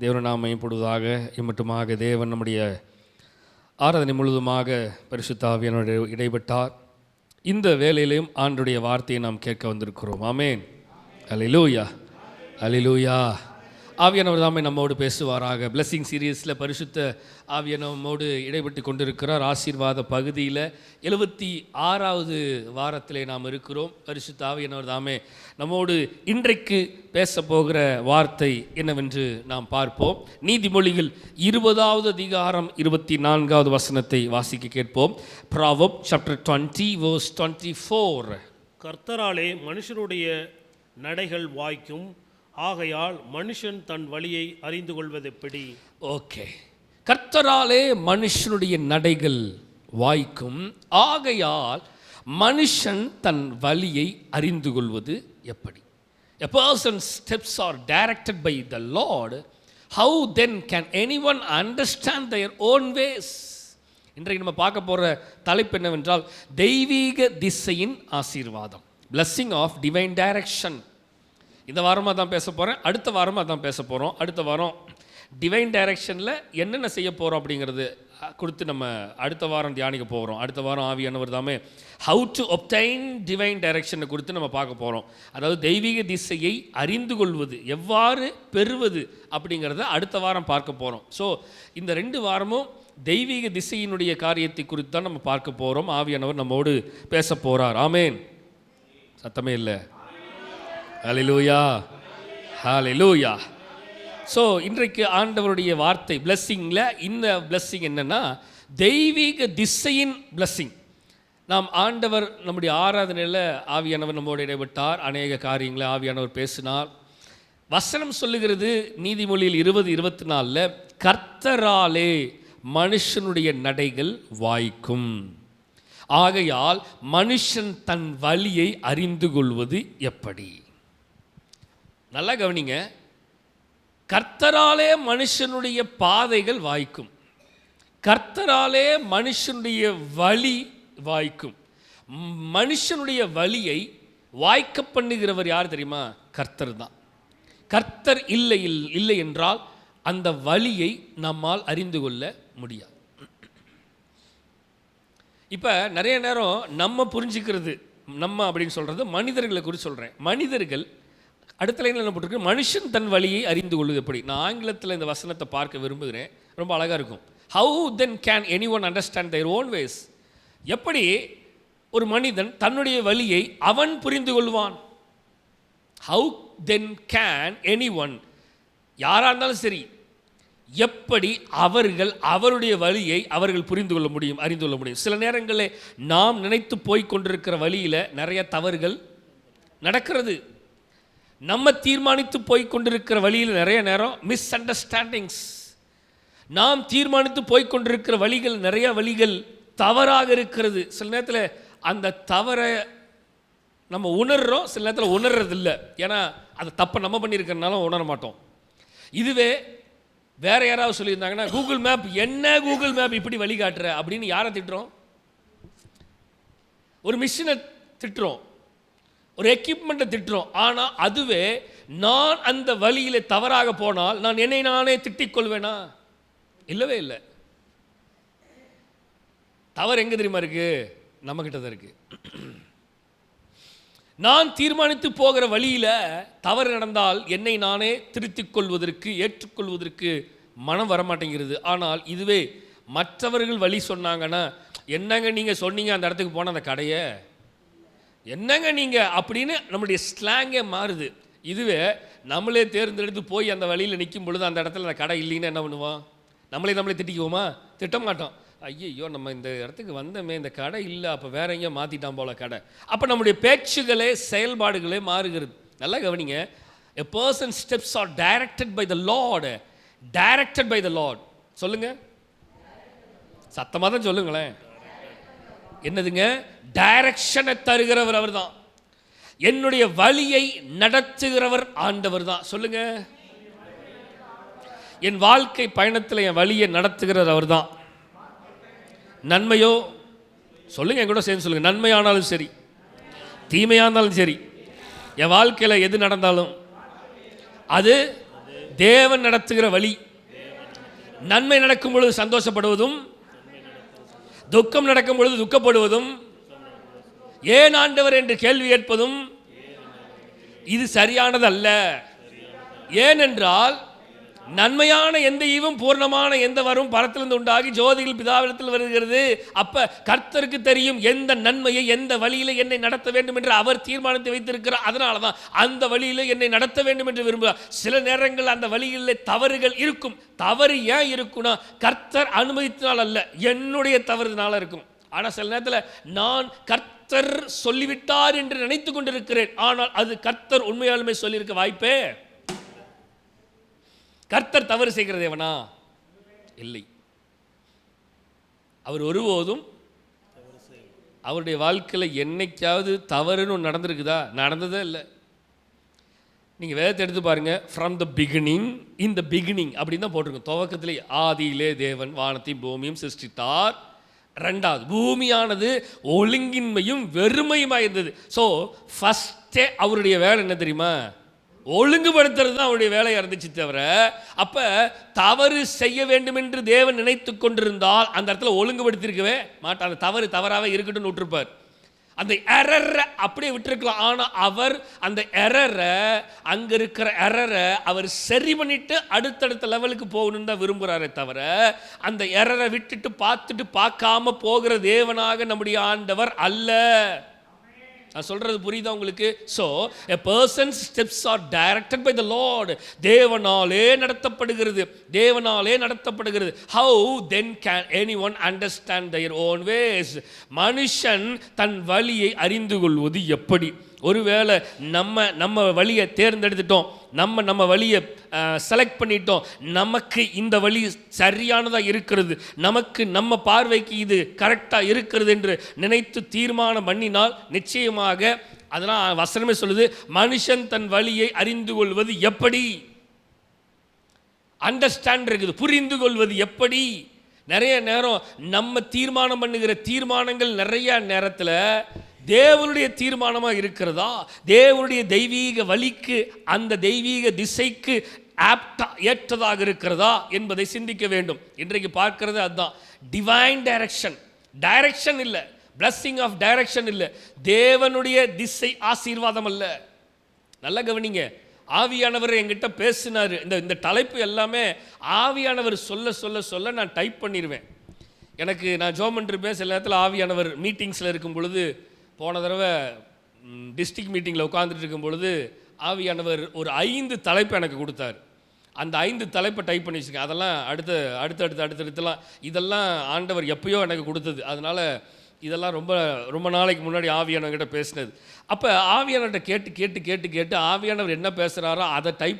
தேவன் நாம் மேம்படுவதாக. இம்மட்டுமாக தேவன் நம்முடைய ஆராதனை முழுவதுமாக பரிசுத்த ஆவியானவர் இடைப்பட்டார். இந்த வேளையிலும் ஆண்டவருடைய வார்த்தையை நாம் கேட்க வந்திருக்கிறோம். ஆமென். அல்லேலூயா, அல்லேலூயா. ஆவியானவர் தாமே நம்மோடு பேசுவாராக. பிளெஸிங் சீரியஸில் பரிசுத்த ஆவியானவர் நம்மோடு இடைப்பட்டு கொண்டிருக்கிறார். ஆசீர்வாத பகுதியில் 76வது வாரத்திலே நாம் இருக்கிறோம். பரிசுத்த ஆவியானவர் தாமே நம்மோடு இன்றைக்கு பேச போகிற வார்த்தை என்னவென்று நாம் பார்ப்போம். நீதிமொழிகள் 20வது அதிகாரம் 24வது வசனத்தை வாசிக்க கேட்போம். Proverb chapter 20 verse 24. கர்த்தராலே மனுஷனுடைய நடைகள் வாய்க்கும், ஆகையால் மனுஷன் தன் வழியை அறிந்து கொள்வது எப்படி? ஓகே, கர்த்தராலே மனுஷனுடைய நடைகள் வாய்க்கும், ஆகையால் மனுஷன் தன் வழியை அறிந்து கொள்வது எப்படி? A person's steps are directed by the Lord. How then can anyone understand their own ways? இன்றைக்கு நம்ம பார்க்க போகிற தலைப்பு என்னவென்றால் தெய்வீக திசையின் ஆசீர்வாதம். Blessing of divine direction. இந்த வாரமாக தான் பேச போகிறேன், அடுத்த வாரமாக தான் பேச போகிறோம். அடுத்த வாரம் டிவைன் டைரக்ஷனில் என்னென்ன செய்ய போகிறோம் அப்படிங்கிறது கொடுத்து நம்ம அடுத்த வாரம் தியானிக்க போகிறோம். அடுத்த வாரம் ஆவியானவர் தாமே ஹவு டு ஒப்டைன் டிவைன் டைரக்ஷனை கொடுத்து நம்ம பார்க்க போகிறோம். அதாவது தெய்வீக திசையை அறிந்து கொள்வது, எவ்வாறு பெறுவது அப்படிங்கிறத அடுத்த வாரம் பார்க்க போகிறோம். ஸோ இந்த 2 வாரமும் தெய்வீக திசையினுடைய காரியத்தை குறித்து தான் நம்ம பார்க்க போகிறோம். ஆவியானவர் நம்மோடு பேச போகிறார். ஆமேன். சத்தமே இல்லை. ஹல்லேலூயா, ஹல்லேலூயா. ஸோ இன்றைக்கு ஆண்டவருடைய வார்த்தை பிளெஸ்ஸிங்கில் இந்த பிளெஸ்ஸிங் என்னென்னா தெய்வீக திசையின் பிளெஸ்ஸிங். நாம் ஆண்டவர் நம்முடைய ஆராதனையில் ஆவியானவர் நம்மோடு இடைப்பட்டார். அநேக காரியங்களை ஆவியானவர் பேசினார். வசனம் சொல்லுகிறது நீதிமொழியில் 20:24 கர்த்தராலே மனுஷனுடைய நடைகள் வாய்க்கும், ஆகையால் மனுஷன் தன் வழியை அறிந்து கொள்வது எப்படி? நல்லா கவனிங்க. கர்த்தராலே மனுஷனுடைய பாதைகள் வாய்க்கும், கர்த்தராலே மனுஷனுடைய வழி வாய்க்கும். மனுஷனுடைய வழியை வாய்க்க பண்ணுகிறவர் யார் தெரியுமா? கர்த்தர் தான். கர்த்தர் இல்லை என்றால் அந்த வழியை நம்மால் அறிந்து கொள்ள முடியாது. இப்போ நிறைய நேரம் நம்ம புரிஞ்சுக்கிறது, நம்ம அப்படின்னு சொல்கிறது மனிதர்களை குறித்து சொல்கிறேன். மனிதர்கள் அடுத்த லைனில் என்ன போட்டிருக்கு? மனுஷன் தன் வழியை அறிந்து கொள்வது எப்படி? நான் ஆங்கிலத்தில் இந்த வசனத்தை பார்க்க விரும்புகிறேன். ரொம்ப அழகாக இருக்கும். How then can any one understand their own ways? எப்படி ஒரு மனிதன் தன்னுடைய வழியை அவன் புரிந்து கொள்வான்? How then can any one, யாராக இருந்தாலும் சரி, எப்படி அவர்கள் அவருடைய வழியை அவர்கள் புரிந்து கொள்ள முடியும், அறிந்து கொள்ள முடியும்? சில நேரங்களில் நாம் நினைத்து போய் கொண்டிருக்கிற வழியில் நிறைய தவறுகள் நடக்கிறது. நம்ம தீர்மானித்து போய் கொண்டிருக்கிற வழியில் நிறைய நேரம் மிஸ் அண்டர்ஸ்டாண்டிங்ஸ். நாம் தீர்மானித்து போய் கொண்டிருக்கிற வழிகள், நிறைய வழிகள் தவறாக இருக்கிறது. சில நேரத்தில் அந்த தவறை நம்ம உணர்கிறோம், சில நேரத்தில் உணர்றதில்லை. ஏன்னா அதை தப்பை நம்ம பண்ணியிருக்கிறதுனால உணர மாட்டோம். இதுவே வேற யாராவது சொல்லியிருந்தாங்கன்னா, கூகுள் மேப் என்ன, கூகுள் மேப் இப்படி வழிகாட்டுற அப்படின்னு யாரை திட்டுறோம்? ஒரு மிஷினை திட்டுறோம், ஒரு எக்யூப்மெண்ட்டை திட்டுறோம். ஆனால் அதுவே நான் அந்த வழியில் தவறாக போனால் நான் என்னை நானே திட்டிக் கொள்வேனா? இல்லவே இல்லை. தவறு எங்கே தெரியுமா இருக்கு? நம்மக்கிட்ட தான் இருக்கு. நான் தீர்மானித்து போகிற வழியில் தவறு நடந்தால் என்னை நானே திருத்திக் கொள்வதற்கு, ஏற்றுக்கொள்வதற்கு மனம் வரமாட்டேங்கிறது. ஆனால் இதுவே மற்றவர்கள் வழி சொன்னாங்கன்னா, என்னங்க நீங்கள் சொன்னீங்க அந்த இடத்துக்கு போன அந்த கடையை, என்னங்க நீங்கள் அப்படின்னு நம்மளுடைய ஸ்லாங்கே மாறுது. இதுவே நம்மளே தேர்ந்தெடுத்து போய் அந்த வழியில் நிற்கும் பொழுது அந்த இடத்துல அந்த கடை இல்லைன்னு என்ன பண்ணுவோம்? நம்மளே திட்டிக்குவோமா? திட்ட மாட்டோம். ஐயோ நம்ம இந்த இடத்துக்கு வந்தோமே, இந்த கடை இல்லை, அப்போ வேற எங்கேயோ மாற்றிட்டான் போல கடை. அப்போ நம்முடைய பேச்சுகளே செயல்பாடுகளே மாறுகிறது. நல்லா கவனிங்க. A person's steps are directed by the Lord. Directed by the Lord. சொல்லுங்க, சத்தமாக தான் சொல்லுங்களேன். என்னதுங்க? டைரக்ஷனை தருகிறவர் அவர் தான். என்னுடைய வழியை நடத்துகிறவர் ஆண்டவர் தான். சொல்லுங்க, என் வாழ்க்கை பயணத்தில் என் வழியை நடத்துகிறவர் அவர் தான். நன்மையோ சொல்லுங்க, என் கூட சேர்ந்து சொல்லுங்க. நன்மையானாலும் சரி, தீமையானாலும் சரி, என் வாழ்க்கையில் எது நடந்தாலும் அது தேவன் நடத்துகிற வழி. நன்மை நடக்கும் பொழுது சந்தோஷப்படுவதும், துக்கம் நடக்கும் பொழுது துக்கப்படுவதும், ஏன் ஆண்டவர் என்று கேள்வி கேட்பதும் இது சரியானதல்ல. ஏனென்றால் நன்மையான எந்த ஈவும் பூர்ணமான எந்த வரும் பரத்திலிருந்து உண்டாகி ஜோதிகள் பிதாவிடத்தில் வருகிறது. அப்ப கர்த்தருக்கு தெரியும் எந்த நன்மையை எந்த வழியில என்னை நடத்த வேண்டும் என்று அவர் தீர்மானித்து வைத்திருக்கிறார். அதனால தான் அந்த வழியில என்னை நடத்த வேண்டும் என்று விரும்புகிறார். சில நேரங்கள் அந்த வழியில் தவறுகள் இருக்கும். தவறு ஏன் இருக்குன்னா கர்த்தர் அனுமதித்தினால் அல்ல, என்னுடைய தவறுனால இருக்கும். ஆனால் சில நேரத்தில் நான் கர்த்தர் சொல்லிவிட்டார் என்று நினைத்து கொண்டிருக்கிறேன். ஆனால் அது கர்த்தர் உண்மையாலுமே சொல்லியிருக்க வாய்ப்பே. கர்த்தர் தவறு செய்கிற தேவனா? இல்லை. அவர் ஒருபோதும் அவருடைய வாழ்க்கையில் என்னைக்காவது தவறுன்னு நடந்திருக்குதா? நடந்ததே இல்லை. நீங்கள் வேதத்தை எடுத்து பாருங்க. From the beginning, in the beginning அப்படின்னு தான் போட்டிருக்கோம். துவக்கத்திலே ஆதியிலே தேவன் வானத்தையும் பூமியும் சிருஷ்டித்தார். ரெண்டாவது, பூமியானது ஒழுங்கின்மையும் வெறுமையுமாக இருந்தது. ஸோ ஃபஸ்ட்டே அவருடைய வேலை என்ன தெரியுமா? ஒழுங்குபடுத்துறது தான் அவருடைய வேலையாக இருந்துச்சு தவிர, அப்போ தவறு செய்ய வேண்டும் என்று தேவன் நினைத்து கொண்டிருந்தால் அந்த இடத்துல ஒழுங்குபடுத்தியிருக்கவே மாட்டார். அந்த தவறு தவறாகவே இருக்கட்டும்னு விட்டுருப்பார். அந்த எரரை அப்படியே விட்டுருக்கலாம். ஆனால் அவர் அந்த எரரை, அங்கே இருக்கிற எரரை அவர் சரி பண்ணிட்டு அடுத்தடுத்த லெவலுக்கு போகணுன்னு தான் விரும்புகிறாரே தவிர, அந்த எரரை விட்டுட்டு பார்த்துட்டு பார்க்காம போகிற தேவனாக நம்முடைய ஆண்டவர் அல்ல. நான் சொல்றது புரியுதா உங்களுக்கு? So a person's steps are directed by the Lord. தேவனாலே நடத்தப்படுகிறது, தேவனாலே நடத்தப்படுகிறது. How then can anyone understand their own ways? மனுஷன் தன் வழியை அறிந்து கொள்வது எப்படி? ஒருவேளை நம்ம வழியை தேர்ந்தெடுத்துட்டோம், நம்ம வழியை செலக்ட் பண்ணிட்டோம், நமக்கு இந்த வழி சரியானதாக இருக்கிறது, நமக்கு நம்ம பார்வைக்கு இது கரெக்டாக இருக்கிறது என்று நினைத்து தீர்மானம் பண்ணினால் நிச்சயமாக, அதனால் வசனமே சொல்லுது, மனுஷன் தன் வழியை அறிந்து கொள்வது எப்படி? அண்டர்ஸ்டாண்ட் இருக்குது, புரிந்து கொள்வது எப்படி? நிறைய நேரம் நம்ம தீர்மானம் பண்ணுகிற தீர்மானங்கள் நிறைய நேரத்தில் தேவனுடைய தீர்மானமாக இருக்கிறதா, தேவனுடைய தெய்வீக வழிக்கு, அந்த தெய்வீக திசைக்கு ஆப்டா ஏற்றதாக இருக்கிறதா என்பதை சிந்திக்க வேண்டும். இன்றைக்கு பார்க்கிறது அதுதான். டிவைன் டைரக்ஷன், டைரக்ஷன் இல்லை, பிளஸ்ஸிங் ஆஃப் டைரக்ஷன் இல்லை, தேவனுடைய திசை ஆசீர்வாதம் அல்ல. நல்லா கவனிங்க. ஆவியானவர் என்கிட்ட பேசினார். இந்த தலைப்பு எல்லாமே ஆவியானவர் சொல்ல சொல்ல சொல்ல நான் டைப் பண்ணிடுவேன். எனக்கு நான் ஜோம் பண்ணிருப்பேன். சில நேரத்தில் ஆவியானவர் மீட்டிங்ஸில் இருக்கும் பொழுது, போன தடவை டிஸ்ட்ரிக்ட் மீட்டிங்கில் உட்காந்துட்டு இருக்கும் பொழுது ஆவியானவர் ஒரு 5 தலைப்பு எனக்கு கொடுத்தார். அந்த 5 தலைப்பை டைப் பண்ணி வச்சுருக்கேன். அதெல்லாம் அடுத்தடுத்துலாம் இதெல்லாம் ஆண்டவர் எப்பயோ எனக்கு கொடுத்தது. அதனால் இதெல்லாம் ரொம்ப ரொம்ப நாளைக்கு முன்னாடி ஆவியானவர்கிட்ட பேசினது. அப்போ ஆவியானவர்கிட்ட கேட்டு ஆவியானவர் என்ன பேசுகிறாரோ அதை டைப்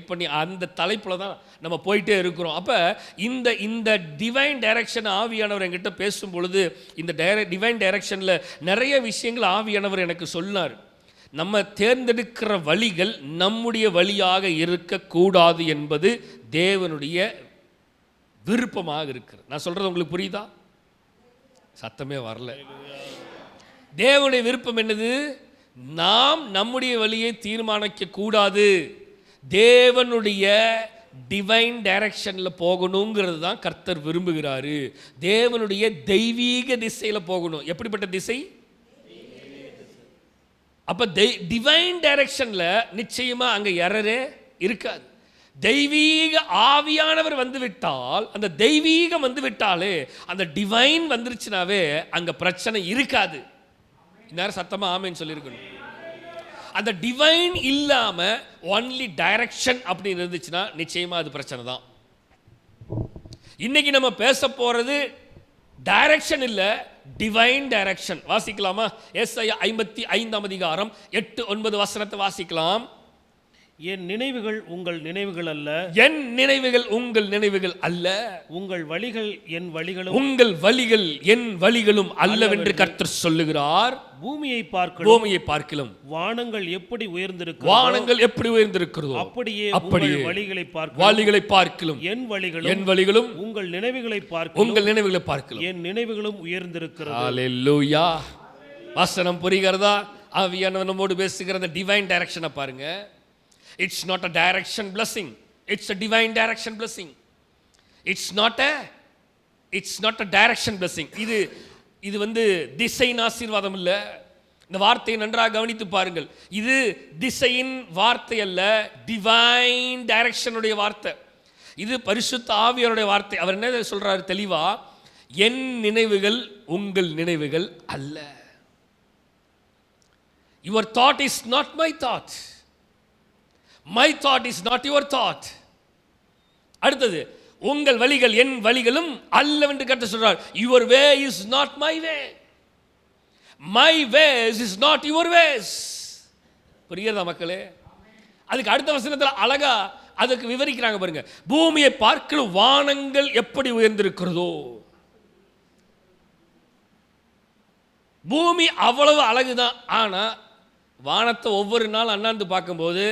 பண்ணி அந்த தலைப்பில் தான் நம்ம போயிட்டே இருக்கிறோம். அப்போ இந்த டிவைன் டைரக்ஷன் ஆவியானவர் என்கிட்ட பேசும் பொழுது, இந்த டிவைன் டைரக்ஷனில் நிறைய விஷயங்கள் ஆவியானவர் எனக்கு சொன்னார். நம்ம தேர்ந்தெடுக்கிற வழிகள் நம்முடைய வழியாக இருக்கக்கூடாது என்பது தேவனுடைய விருப்பமாக இருக்கிறது. நான் சொல்கிறது உங்களுக்கு புரியுதா? சத்தமே வரல. தேவனுடைய விருப்பம் என்னது? நாம் நம்முடைய வழியை தீர்மானிக்க கூடாது, தேவனுடைய டிவைன் டைரக்ஷனில் போகணுங்கிறது தான் கர்த்தர் விரும்புகிறாரு. தேவனுடைய தெய்வீக திசையில் போகணும். எப்படிப்பட்ட திசை? அப்போ டிவைன் டைரக்ஷனில் நிச்சயமாக அங்கே எரரே இருக்காது. தெய்வீக ஆவியானவர் வந்து விட்டால், அந்த தெய்வீகம் வந்து விட்டாலே, அந்த டிவைன் வந்துருச்சுனாவே அங்கே பிரச்சனை இருக்காது. இந்நேரம் சத்தமாக ஆமேன்னு சொல்லியிருக்கணும். அந்த டிவைன் இல்லாமல் ஒன்லி டைரக்ஷன் அப்படின்னு இருந்துச்சுன்னா நிச்சயமாக அது பிரச்சனை தான். இன்னைக்கு நம்ம பேச போகிறது டைரக்ஷன் இல்லை, டிவைன் டைரக்ஷன். வாசிக்கலாமா? ஏசாயா 55 அதிகாரம் 8-9 வசனத்தை வாசிக்கலாம். என் நினைவுகள் உங்கள் நினைவுகள் அல்ல, என் நினைவுகள் உங்கள் நினைவுகள் அல்ல, உங்கள் வழிகள் என் வழிகளும், உங்கள் வழிகள் என் வழிகளும் அல்லவென்று கர்த்தர் சொல்லுகிறார். பூமியை பார்க்கலாம் வானங்கள் எப்படி உயர்ந்திருக்கிறதோ அப்படியே வழிகளை பார்க்கலாம் என் வழிகளும் உங்கள் நினைவுகளை பார்க்கலாம் என் நினைவுகளும் உயர்ந்திருக்கிறது. அல்லேலூயா. வசனம் புரிகிறதா? ஆவியானவர் நம்மோடு பேசுகிற அந்த டிவைன் டைரக்ஷனை பாருங்க. It's not a direction blessing. It's a divine direction blessing. It's not a direction blessing. இது திசையின் ஆசீர்வாதம் இல்லை. இந்த வார்த்தையை நன்றாக கவனித்து பாருங்கள். இது திசையின் வார்த்தை அல்ல, டிவைன் டைரக்ஷனுடைய வார்த்தை. இது பரிசுத்த ஆவியாருடைய வார்த்தை. அவர் என்ன சொல்றாரு தெளிவா? என் நினைவுகள் உங்கள் நினைவுகள் அல்ல. Your thought is not my thought, my thought is not your thought. அடுத்தது, உங்கள் வழிகள் என் வழிகளும் அல்லவென்று கர்த்தர் சொல்றார். Your way is not my way, my ways is not your ways. புரியுதா மக்களே? அதுக்கு அடுத்த வசனத்தில் அழகா அதுக்கு விவரிக்கிறாங்க பாருங்க. பூமியை பார்க்கிற வானங்கள் எப்படி உயர்ந்திருக்கிறதோ. பூமி அவ்வளவு அழகுதான். ஆனா வானத்தை ஒவ்வொரு நாள் அண்ணாந்து பார்க்கும்போது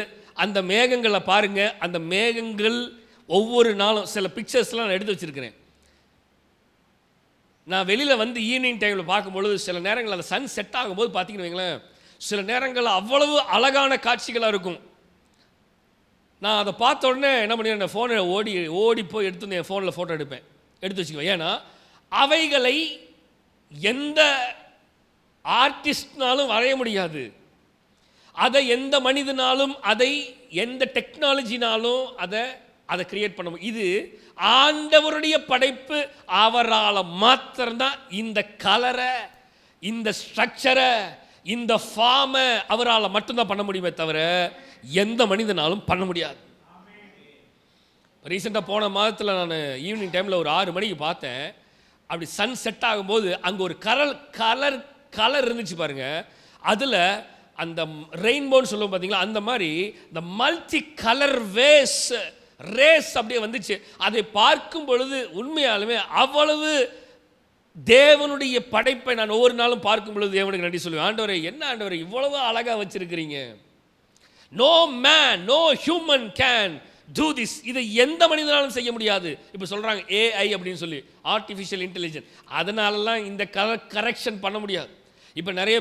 அந்த மேகங்களை பாருங்க. அந்த மேகங்கள் ஒவ்வொரு நாளும் சில பிக்சர்ஸ்லாம் நான் எடுத்து வச்சிருக்கிறேன். நான் வெளியில் ஈவினிங் டைமில் பார்க்கும்பொழுது சில நேரங்கள் அந்த சன் செட் ஆகும்போது பார்த்தீங்கன்னு வைங்களேன், சில நேரங்களில் அவ்வளவு அழகான காட்சிகளாக இருக்கும். நான் அதை பார்த்த உடனே என்ன பண்ணிடுறேன், என் ஃபோனை ஓடி போய் எடுத்து என் ஃபோனில் ஃபோட்டோ எடுத்து வச்சுக்குவேன். ஏன்னா அவைகளை எந்த ஆர்டிஸ்ட்னாலும் வரைய முடியாது. அதை எந்த மனிதனாலும், அதை எந்த டெக்னாலஜினாலும் அதை கிரியேட் பண்ண முடியும். இது ஆண்டவருடைய படைப்பு. அவரால் மாத்திரம்தான் இந்த கலரை, இந்த ஸ்ட்ரக்சரை, இந்த ஃபார்மை அவரால் மட்டும்தான் பண்ண முடியுமே தவிர எந்த மனிதனாலும் பண்ண முடியாது. ரீசெண்டாக போன மாதத்தில் நான் ஈவினிங் டைமில் ஒரு 6 மணிக்கு பார்த்தேன். அப்படி சன் செட் ஆகும்போது அங்கே ஒரு கலர் இருந்துச்சு பாருங்க. அதில் அந்த ரெயின்போன்னு சொல்லுவோம் பார்த்தீங்களா, அந்த மாதிரி இந்த மல்டி கலர் ரேஸ் அப்படியே வந்துச்சு. அதை பார்க்கும் பொழுது உண்மையாலுமே அவ்வளவு தேவனுடைய படைப்பை நான் ஒவ்வொரு நாளும் பார்க்கும் பொழுது தேவனுக்கு நன்றி சொல்லுவேன். ஆண்டவரே, என்ன ஆண்டவரே இவ்வளவு அழகாக வச்சிருக்கிறீங்க. No man, no human can do this. இதை எந்த மனிதனாலும் செய்ய முடியாது. இப்போ சொல்கிறாங்க ஏஐ அப்படின்னு சொல்லி, ஆர்டிஃபிஷியல் இன்டெலிஜென்ஸ். அதனாலலாம் இந்த கரெக்ஷன் பண்ண முடியாது. இப்போ நிறைய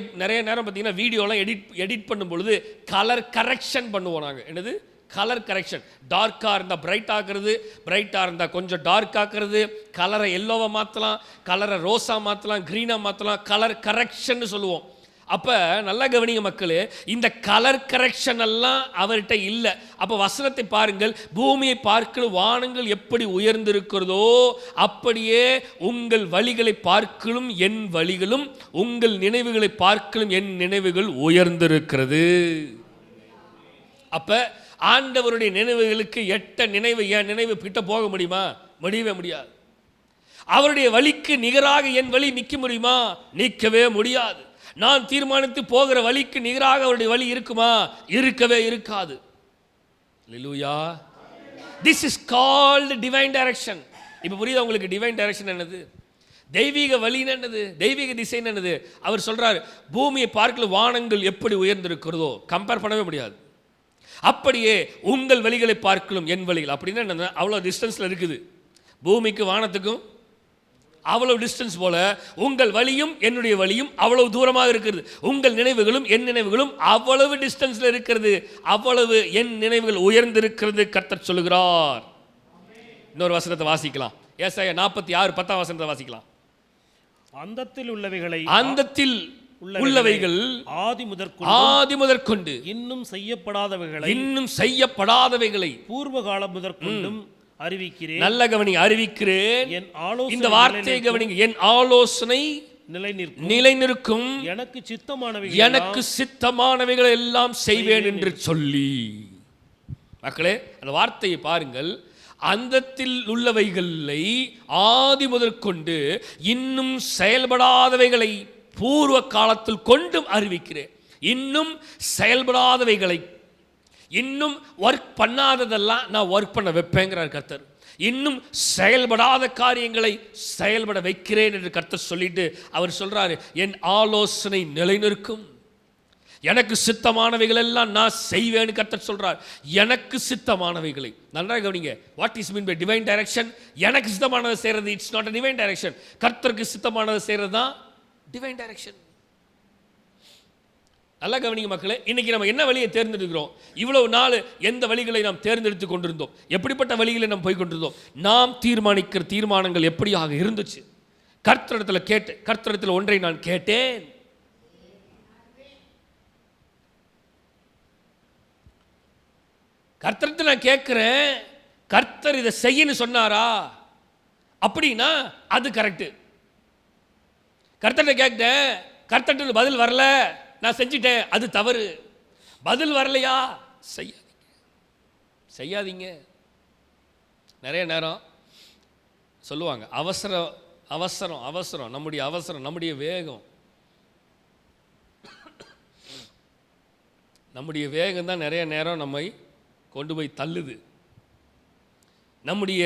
நேரம் பார்த்தீங்கன்னா வீடியோலாம் எடிட் பண்ணும் பொழுது கலர் கரெக்ஷன் பண்ணுவோம் நாங்கள். என்னது கலர் கரெக்ஷன்? டார்க்காக இருந்தால் பிரைட் ஆக்குறது, பிரைட்டாக இருந்தால் கொஞ்சம் டார்க் ஆக்குறது, கலரை எல்லோவை மாற்றலாம், கலரை ரோஸாக மாற்றலாம், க்ரீனாக மாற்றலாம், கலர் கரெக்ஷன் சொல்லுவோம். அப்போ நல்லா கவனிங்க மக்களே, இந்த கலர் கரெக்ஷன் எல்லாம் அவர்கிட்ட இல்லை. அப்போ வசனத்தை பாருங்கள். பூமியை பார்க்கிற வானங்கள் எப்படி உயர்ந்திருக்கிறதோ அப்படியே உங்கள் வழிகளை பார்க்கலும் என் வழிகளும், உங்கள் நினைவுகளை பார்க்கலும் என் நினைவுகள் உயர்ந்திருக்கிறது. அப்போ ஆண்டவருடைய நினைவுகளுக்கு எட்ட நினைவு என் நினைவு கிட்ட போக முடியுமா? முடியவே முடியாது. அவருடைய வழிக்கு நிகராக என் வழி நிற்க முடியுமா? நிற்கவே முடியாது. நான் தீர்மானித்து போகிற வழிக்கு நிகராக அவருடைய வழி இருக்குமா? இருக்கவே இருக்காது. Hallelujah. This is called divine direction. இப்போ புரியுதா உங்களுக்கு டிவைன் டைரக்ஷன் என்னது? தெய்வீக வழி என்னது? தெய்வீக திசை என்னது? அவர் சொல்றாரு, பூமியை பார்க்கல வானங்கள் எப்படி உயர்ந்திருக்கிறதோ கம்பேர் பண்ணவே முடியாது. அப்படியே உங்கள் வழிகளை பார்க்கலும் என் வழிகள். அப்படின்னா என்ன? அவ்வளோ டிஸ்டன்ஸில் இருக்குது. பூமிக்கு வானத்துக்கும் அவ்வளவு டிஸ்டன்ஸ் போல உங்கள் வழியும் என்னுடைய வழியும் அவ்வளவு தூரமாக இருக்கிறது. உங்கள் நினைவுகளும் என் நினைவுகளும் அவ்வளவு டிஸ்டன்ஸில் இருக்கிறது. அவ்வளவு என் நினைவுகள் உயர்ந்திருக்கிறது கர்த்தர் சொல்லுகிறார். இன்னொரு வசனத்தை வாசிக்கலாம். ஏசாயா 46 10 வசனத்தை வாசிக்கலாம். அந்தத்தில் உள்ளவைகளை ஆதி முதற்கொண்டு இன்னும் செய்யப்படாதவைகளை பூர்வ காலம் முதற்கொண்டும் அறிவிக்கிறேன். நல்ல கவனிங்க, அறிவிக்கிறேன். இந்த வார்த்தையை கவனிங்க. என் ஆலோசனை நிலை நிற்கும், எனக்கு சித்தமானவைகளை எல்லாம் செய்வேன் என்று சொல்லி. மக்களே, அந்த வார்த்தையை பாருங்கள். அந்தத்தில் உள்ளவைகளை ஆதி முதற்கொண்டு இன்னும் செயல்படாதவைகளை பூர்வ காலத்தில் கொண்டும் அறிவிக்கிறேன். இன்னும் செயல்படாதவைகளை, இன்னும் ஒர்க் பண்ணாததெல்லாம் நான் ஒர்க் பண்ண வைப்பேங்கிறார் கர்த்தர். இன்னும் செயல்படாத காரியங்களை செயல்பட வைக்கிறேன் என்று கர்த்தர் சொல்லிட்டு அவர் சொல்றாரு, என் ஆலோசனை நிலைநிற்கும், எனக்கு சித்தமானவைகள் எல்லாம் நான் செய்வேன்னு கர்த்தர் சொல்றார். எனக்கு சித்தமானவைகளை நன்றாக கவனிங்க. What is mean by divine direction? எனக்கு சித்தமானதை செய்யறது it's not a divine direction. கர்த்தருக்கு சித்தமானதை செய்யறது தான் டிவைன் டைரக்ஷன். நல்லா கவனிங்க மக்களே. இன்னைக்கு நம்ம என்ன வழியை தேர்ந்தெடுக்கிறோம்? இவ்வளவு நாள் எந்த வழிகளை நாம் தேர்ந்தெடுத்து கொண்டிருந்தோம்? எப்படிப்பட்ட வழிகளை நாம் போய் கொண்டிருந்தோம்? நாம் தீர்மானிக்கிற தீர்மானங்கள் எப்படியாக இருந்துச்சு? கர்த்தரிடத்தில் ஒன்றை நான் கேட்டேன். கர்த்தரிடத்தில் நான் கேட்கிறேன், கர்த்தர் இதை செய்யன்னு சொன்னாரா? அப்படின்னா அது கரெக்டு. கர்த்தர்கிட்ட கேட்டேன், கர்த்தர்கிட்ட பதில் வரல, நான் செஞ்சிட்டேன், அது தவறு. பதில் வரலையா? செய்யாதீங்க. நிறைய நேரம் சொல்லுவாங்க, அவசரம் அவசரம் அவசரம், நம்முடைய அவசரம், நம்முடைய வேகம், நம்முடைய வேகம் தான் நிறைய நேரம் நம்மை கொண்டு போய் தள்ளுது. நம்முடைய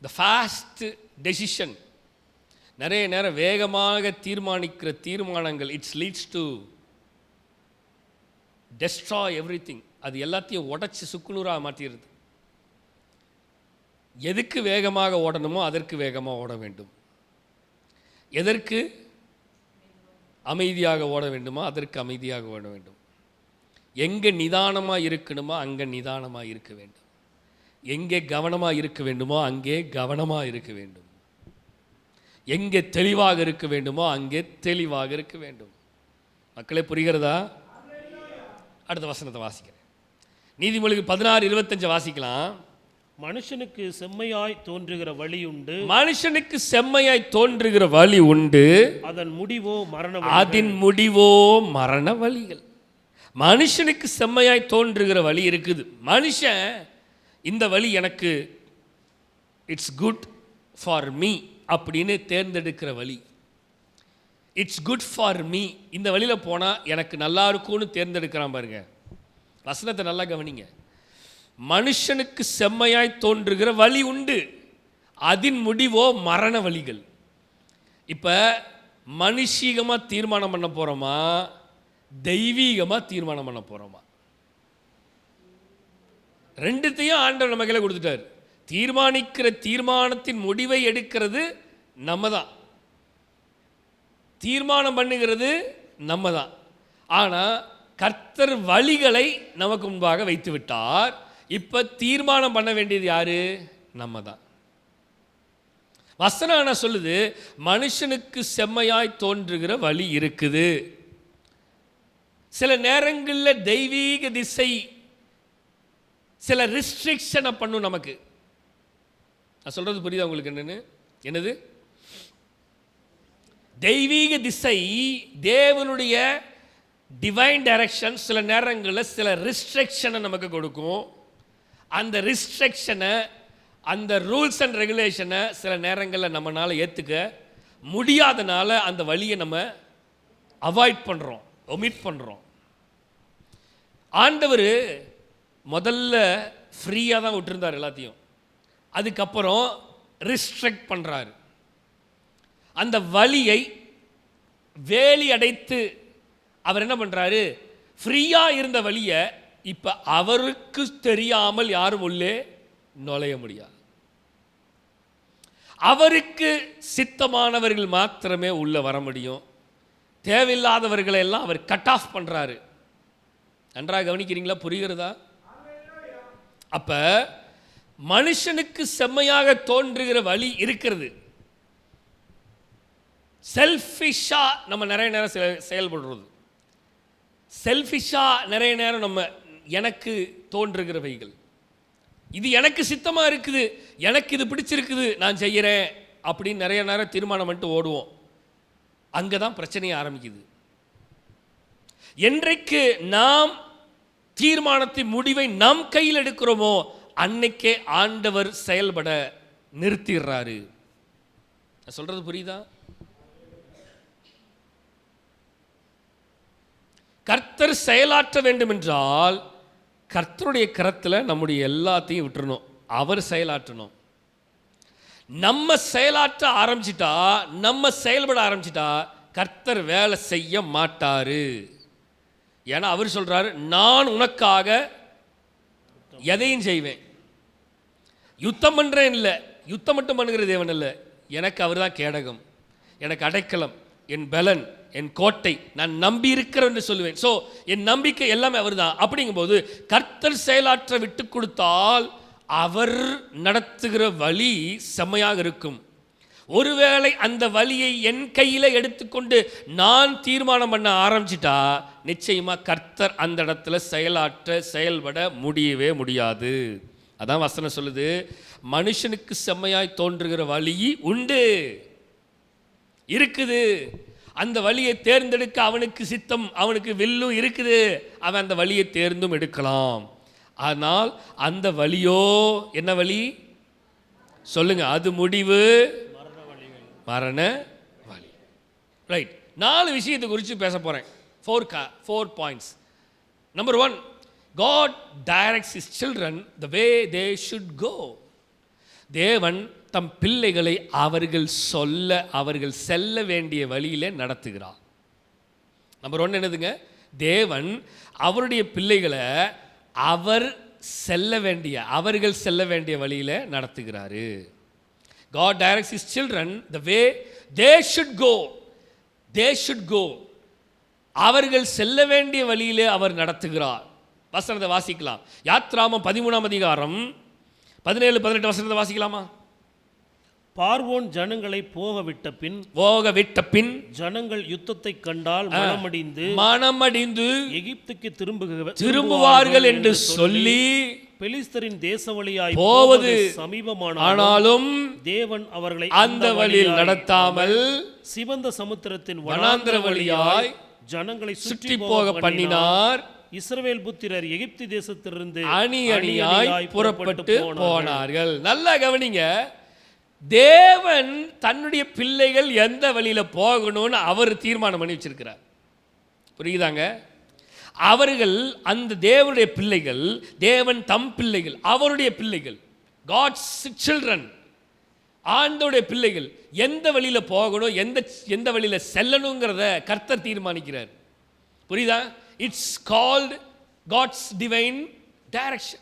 த ஃபாஸ்ட் டெசிஷன், நிறைய நேரம் வேகமாக தீர்மானிக்கிற தீர்மானங்கள், it's leads to destroy everything. அது எல்லாத்தையும் உடைச்சி சுக்குநூறாக மாற்றிடுது. எதுக்கு வேகமாக ஓடணுமோ அதற்கு வேகமாக ஓட வேண்டும். எதற்கு அமைதியாக ஓட வேண்டுமோ அதற்கு அமைதியாக ஓட வேண்டும். எங்கே நிதானமாக இருக்கணுமோ அங்கே நிதானமாக இருக்க வேண்டும். எங்கே கவனமாக இருக்க வேண்டுமோ அங்கே கவனமாக இருக்க வேண்டும். எங்கே தெளிவாக இருக்க வேண்டுமோ அங்கே தெளிவாக இருக்க வேண்டும். மக்களே, புரிகிறதா? அடுத்த வசனத்தை வாசிக்கிறேன். நீதிமொழிகள் 16:25 வாசிக்கலாம். மனுஷனுக்கு செம்மையாய் தோன்றுகிற வழி உண்டு, மனுஷனுக்கு செம்மையாய் தோன்றுகிற வழி உண்டு, அதன் முடிவோ மரண வழிகள். மனுஷனுக்கு செம்மையாய் தோன்றுகிற வழி இருக்குது. மனுஷன் இந்த வழி எனக்கு இட்ஸ் குட் ஃபார் மீ அப்படின்னு தேர்ந்தெடுக்கிற வழி. இட்ஸ் குட் ஃபார் மீ, இந்த வழியில் போனால் எனக்கு நல்லா இருக்கும்னு தேர்ந்தெடுக்கிறான் பாருங்க. வசனத்தை நல்லா கவனிங்க. மனுஷனுக்கு செம்மையாய் தோன்றுகிற வழி உண்டு, அதன் முடிவோ மரண வழிகள். இப்போ மனுஷீகமாக தீர்மானம் பண்ண போகிறோமா, தெய்வீகமாக தீர்மானம் பண்ண போகிறோமா? ரெண்டுத்தையும் ஆண்டவர் நம்ம கையில் கொடுத்துட்டார். தீர்மானிக்கிற தீர்மானத்தின் முடிவை எடுக்கிறது நம்ம தான், தீர்மானம் பண்ணுகிறது நம்ம தான். ஆனால் கர்த்தர் வழிகளை நமக்கு முன்பாக வைத்து விட்டார். இப்போ தீர்மானம் பண்ண வேண்டியது யாரு? நம்ம தான். வசனம் என்ன சொல்லுது? மனுஷனுக்கு செம்மையாய் தோன்றுகிற வழி இருக்குது. சில நேரங்களில் தெய்வீக திசை சில ரிஸ்ட்ரிக்ஷனை பண்ணும் நமக்கு. நான் சொல்றது புரியுதா உங்களுக்கு? என்னது தெய்வீக திசை, தேவனுடைய டிவைன் டைரக்ஷன் சில நேரங்களில் சில ரிஸ்ட்ரிக்ஷனை நமக்கு கொடுக்கும். அந்த ரிஸ்ட்ரிக்ஷனை, அந்த ரூல்ஸ் அண்ட் ரெகுலேஷனை சில நேரங்களில் நம்மளால் ஏற்றுக்க முடியாதனால அந்த வழியை நம்ம அவாய்ட் பண்ணுறோம், ஒமிட் பண்ணுறோம். ஆண்டவர் முதல்ல ஃப்ரீயாக தான் விட்டுருந்தார் எல்லாத்தையும், அதுக்கப்புறம் ரிஸ்ட்ரிக்ட் பண்ணுறாரு. அந்த வழியை வேலி அடைத்து அவர் என்ன பண்ணுறாரு? ஃப்ரீயாக இருந்த வழியை இப்போ அவருக்கு தெரியாமல் யாரும் உள்ளே நுழைய முடியாது. அவருக்கு சித்தமானவர்கள் மாத்திரமே உள்ளே வர முடியும். தேவையில்லாதவர்களை எல்லாம் அவர் கட் ஆஃப் பண்ணுறாரு. நன்றாக கவனிக்கிறீங்களா? புரிகிறதா? அப்ப மனுஷனுக்கு செம்மையாக தோன்றுகிற வழி இருக்கிறது. செல்ஃபிஷா நம்ம நிறைய நேரம் செயல்படுறது, செல்ஃபிஷா நிறைய நேரம் நம்ம எனக்கு தோன்றுகிறவைகள், இது எனக்கு சித்தமா இருக்குது, எனக்கு இது பிடிச்சிருக்குது, நான் செய்கிறேன் அப்படின்னு நிறைய நேரம் தீர்மானம் பண்ணிட்டு ஓடுவோம். அங்கே தான் பிரச்சனையை ஆரம்பிக்குது. என்றைக்கு நாம் தீர்மானத்தின் முடிவை நம் கையில் எடுக்கிறோமோ அன்னைக்கே ஆண்டவர் செயல்பட நிறுத்திடுறாரு. நான் சொல்றது புரியுதா? கர்த்தர் செயலாற்ற வேண்டும் என்றால் கர்த்தருடைய கரத்தில் நம்முடைய எல்லாத்தையும் விட்டுறணும், அவர் செயலாற்றணும். நம்ம செயலாற்ற ஆரம்பிச்சிட்டா, நம்ம செயல்பட ஆரம்பிச்சிட்டா கர்த்தர் வேலை செய்ய மாட்டாரு. ஏன்னா அவர் சொல்றாரு, நான் உனக்காக எதையும் செய்வேன். யுத்தம் பண்றேன் இல்லை, யுத்தம் மட்டும் பண்ணுகிற தேவன் இல்லை, எனக்கு அவர் தான் கேடகம், எனக்கு அடைக்கலம், என் பலன், என் கோட்டை, நான் நம்பி இருக்கிறேன் என்று சொல்லுவேன். ஸோ என் நம்பிக்கை எல்லாமே அவர் தான். அப்படிங்கும்போது கர்த்தர் செயலாற்ற விட்டு கொடுத்தால் அவர் நடத்துகிற வழி செம்மையாக இருக்கும். ஒருவேளை அந்த வழியை என் கையில் எடுத்துக்கொண்டு நான் தீர்மானம் பண்ண ஆரம்பிச்சிட்டா நிச்சயமாக கர்த்தர் அந்த இடத்துல செயல்பட முடியவே முடியாது. அதான் வசனம் சொல்லுது, மனுஷனுக்கு செம்மையாய் தோன்றுகிற வழி உண்டு, இருக்குது. அந்த வழியை தேர்ந்தெடுக்க அவனுக்கு சித்தம், அவனுக்கு வில்லும் இருக்குது. அவன் அந்த வழியை தேர்ந்தும் எடுக்கலாம். ஆனால் அந்த வழியோ என்ன வழி சொல்லுங்க? அது முடிவு மரண வழி. ரைட், 4 விஷயத்தை குறித்து பேச போகிறேன். 4 points. Number 1, God directs his children the way they should go. தேவன் தம் பிள்ளைகளை அவர்கள் செல்ல வேண்டிய வழியிலே நடத்துகிறார். நம்பர் 1 என்னதுங்க? தேவன் அவருடைய பிள்ளைகளை அவர்கள் செல்ல வேண்டிய வழியில நடத்துகிறாரு. God directs his children the way they should go. They should go. அவர்கள் செல்ல வேண்டிய வழியிலே அவர் நடத்துகிறார். வசனத்தை வாசிக்கலாம். யாத்ராமம் 13ஆம் அதிகாரம் 17-18 வசனத்தை வாசிக்கலாமா? பார்வோன் ஜனங்களை போக விட்ட பின் ஜனங்கள் யுத்தத்தை கண்டால் மனமடிந்து எகிப்துக்கு திரும்புவார்கள் என்று சொல்லி பெலிஸ்தரின் தேச வழியாய் போவது சமீபமானாலும் தேவன் அவர்களை அந்த வழியில் நடத்தாமல் சிவந்த சமுத்திரத்தின் வனாந்திர வழியாய் ஜனங்களை சுற்றி போக பண்ணினார். இஸ்ரவேல் புத்திரர் எகிப்து தேசத்திலிருந்து அணியாய் புறப்பட்டு போனார்கள். நல்லா கவனிங்க, தேவன் தன்னுடைய பிள்ளைகள் எந்த வழியில போகணும்னு அவர் தீர்மானம் பண்ணி வச்சிருக்கிறார். புரியுதாங்க? அவர்கள் அந்த தேவனுடைய பிள்ளைகள், தேவன் தம் பிள்ளைகள், அவருடைய பிள்ளைகள், God's children, ஆண்டவருடைய பிள்ளைகள் எந்த வழியில போகணும், எந்த வழியில செல்லணுங்கிறத கர்த்தர் தீர்மானிக்கிறார். புரியுதா? It's called God's divine direction.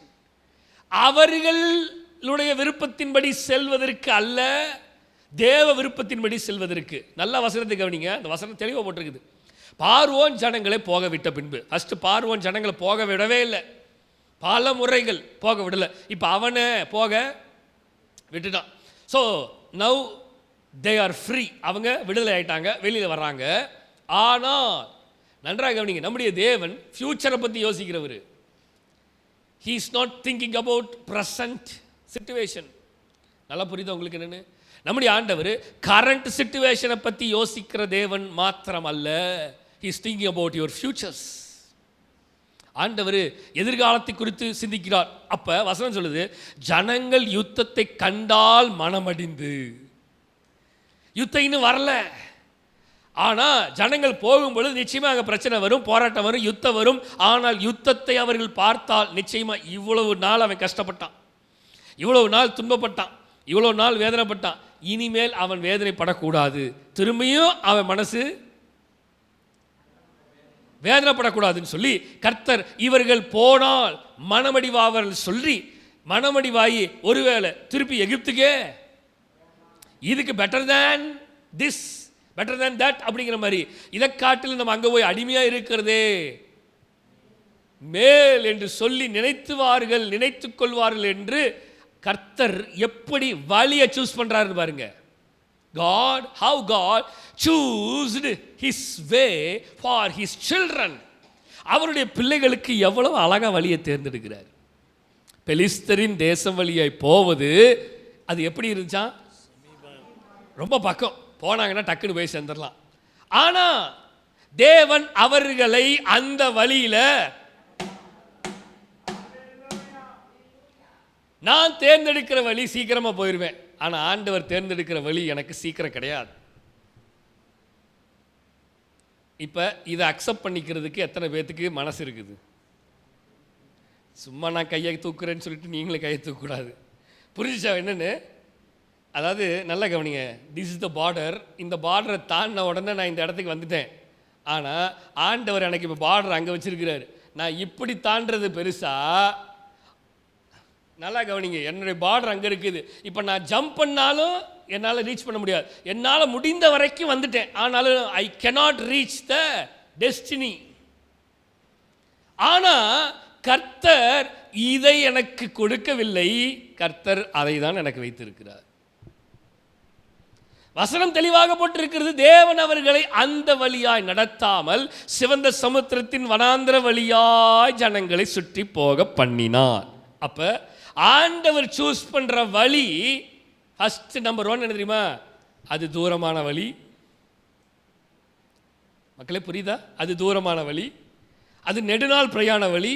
அவர்களுடைய விருப்பத்தின்படி செல்வதற்கு அல்ல, தேவ விருப்பத்தின்படி செல்வதற்கு. நல்ல வசனத்தை கவனிங்க, அந்த வசனம் தெளிவாக போட்டிருக்குது. பார்வோன் ஜனங்களை போக விட்ட பின்பு, ஃபர்ஸ்ட் பார்வோன் ஜனங்களை போக விடவே இல்லை, பல முறைகள் போக விடலை. இப்போ அவனை போக விட்டுட்டான். So now they are free, அவங்க விடுதலை ஆயிட்டாங்க, வெளியில் வர்றாங்க. ஆனால் நன்றாக கவனிங்க, நம்முடைய தேவன் ஃபியூச்சரை பற்றி யோசிக்கிறவர். He is not thinking about present situation. நல்லா புரியுதா உங்களுக்கு என்னன்னு? நம்முடைய ஆண்டவர் கரண்ட் சிச்சுவேஷனை பற்றி யோசிக்கிற தேவன் மாத்திரம் அல்ல, He is thinking about your futures. ஆண்டவர் எதிர்காலத்தை குறித்து சிந்திக்கிறார். அப்ப வசனம் சொல்லுது, ஜனங்கள் யுத்தத்தை கண்டால் மனமடிந்து. யுத்தம் இன்னும் வரல, ஆனால் ஜனங்கள் போகும்பொழுது நிச்சயமாக அங்கே பிரச்சனை வரும், போராட்டம் வரும், யுத்தம் வரும். ஆனால் யுத்தத்தை அவர்கள் பார்த்தால் நிச்சயமாக இவ்வளவு நாள் அவன் கஷ்டப்பட்டான், இவ்வளவு நாள் துன்பப்பட்டான், இவ்வளவு நாள் வேதனைப்பட்டான், இனிமேல் அவன் வேதனைப்படக்கூடாது, திரும்பியும் அவன் மனசு வேதனைப்படக்கூடாதுன்னு சொல்லி கர்த்தர் இவர்கள் போனால் மனமடிவாவர்கள் சொல்லி மனமடிவாயி ஒருவேளை திருப்பி எகிப்துக்கே, இதுக்கு better than this, better than that அப்படிங்கிற மாதிரி, இதை காட்டில் நம்ம அங்கே போய் அடிமையாக இருக்கிறதே மேல் என்று சொல்லி நினைத்துக் கொள்வார்கள் என்று கர்த்தர் எப்படி வழியை சூஸ் பண்றாரு பாருங்க. God, how God choosed his way for his children. அவருடைய பிள்ளைகளுக்கு எவ்வளவு அழகா வழியை தேர்ந்தெடுக்கிறார். பெலிஸ்தரின் தேசம் வழியாய் போவது அது எப்படி இருந்துச்சா? ரொம்ப பக்கம், போனாங்கன்னா டக்குன்னு போய் சேர்ந்துடலாம். ஆனா தேவன் அவர்களை அந்த வழியில, நான் தேர்ந்தெடுக்கிற வழி சீக்கிரமா போயிடுவேன், ஆனால் ஆண்டவர் தேர்ந்தெடுக்கிற வழி எனக்கு சீக்கிரம் கிடையாது. இப்போ இதை அக்செப்ட் பண்ணிக்கிறதுக்கு எத்தனை பேர்த்துக்கு மனசு இருக்குது? சும்மா நான் கையை தூக்குறேன்னு சொல்லிட்டு நீங்களே கையை தூக்கக்கூடாது. புரிஞ்சுச்சா என்னன்னு? அதாவது நல்ல கவனிங்க, திஸ் இஸ் த பார்டர். இந்த பார்டரை தாண்டின உடனே நான் இந்த இடத்துக்கு வந்துட்டேன். ஆனால் ஆண்டவர் எனக்கு இப்போ பார்டர் அங்கே வச்சிருக்கிறாரு. நான் இப்படி தாண்டது பெருசா? நல்லா கவனிங்க, என்னுடைய பார்டர் அங்கே இருக்குது. இப்போ நான் ஜம்ப் பண்ணாலும் என்னால் ரீச் பண்ண முடியாது, என்னால் முடிந்த வரைக்கும் வந்துட்டேன், ஆனாலும் ஐ cannot ரீச் த டெஸ்டினி. ஆனால் கர்த்தர் இதை எனக்கு கொடுக்கவில்லை, கர்த்தர் அதை தான் எனக்கு வைத்திருக்கிறார். வசனம் தெளிவாக போட்டிருக்கிறது, தேவன் அவர்களை அந்த வழியாய் நடத்தாமல் சிவந்த சமுத்திரத்தின் வனாந்திர வழியாய் ஜனங்களை சுற்றி போக பண்ணினார். அப்ப ஆண்டவர் சூஸ் பண்ற வழி ஃபர்ஸ்ட் நம்பர் 1 என்ன தெரியுமா? அது தூரமான வழி. மக்களே புரியுதா? அது தூரமான வழி, அது நெடுநாள் பிரயாண வழி,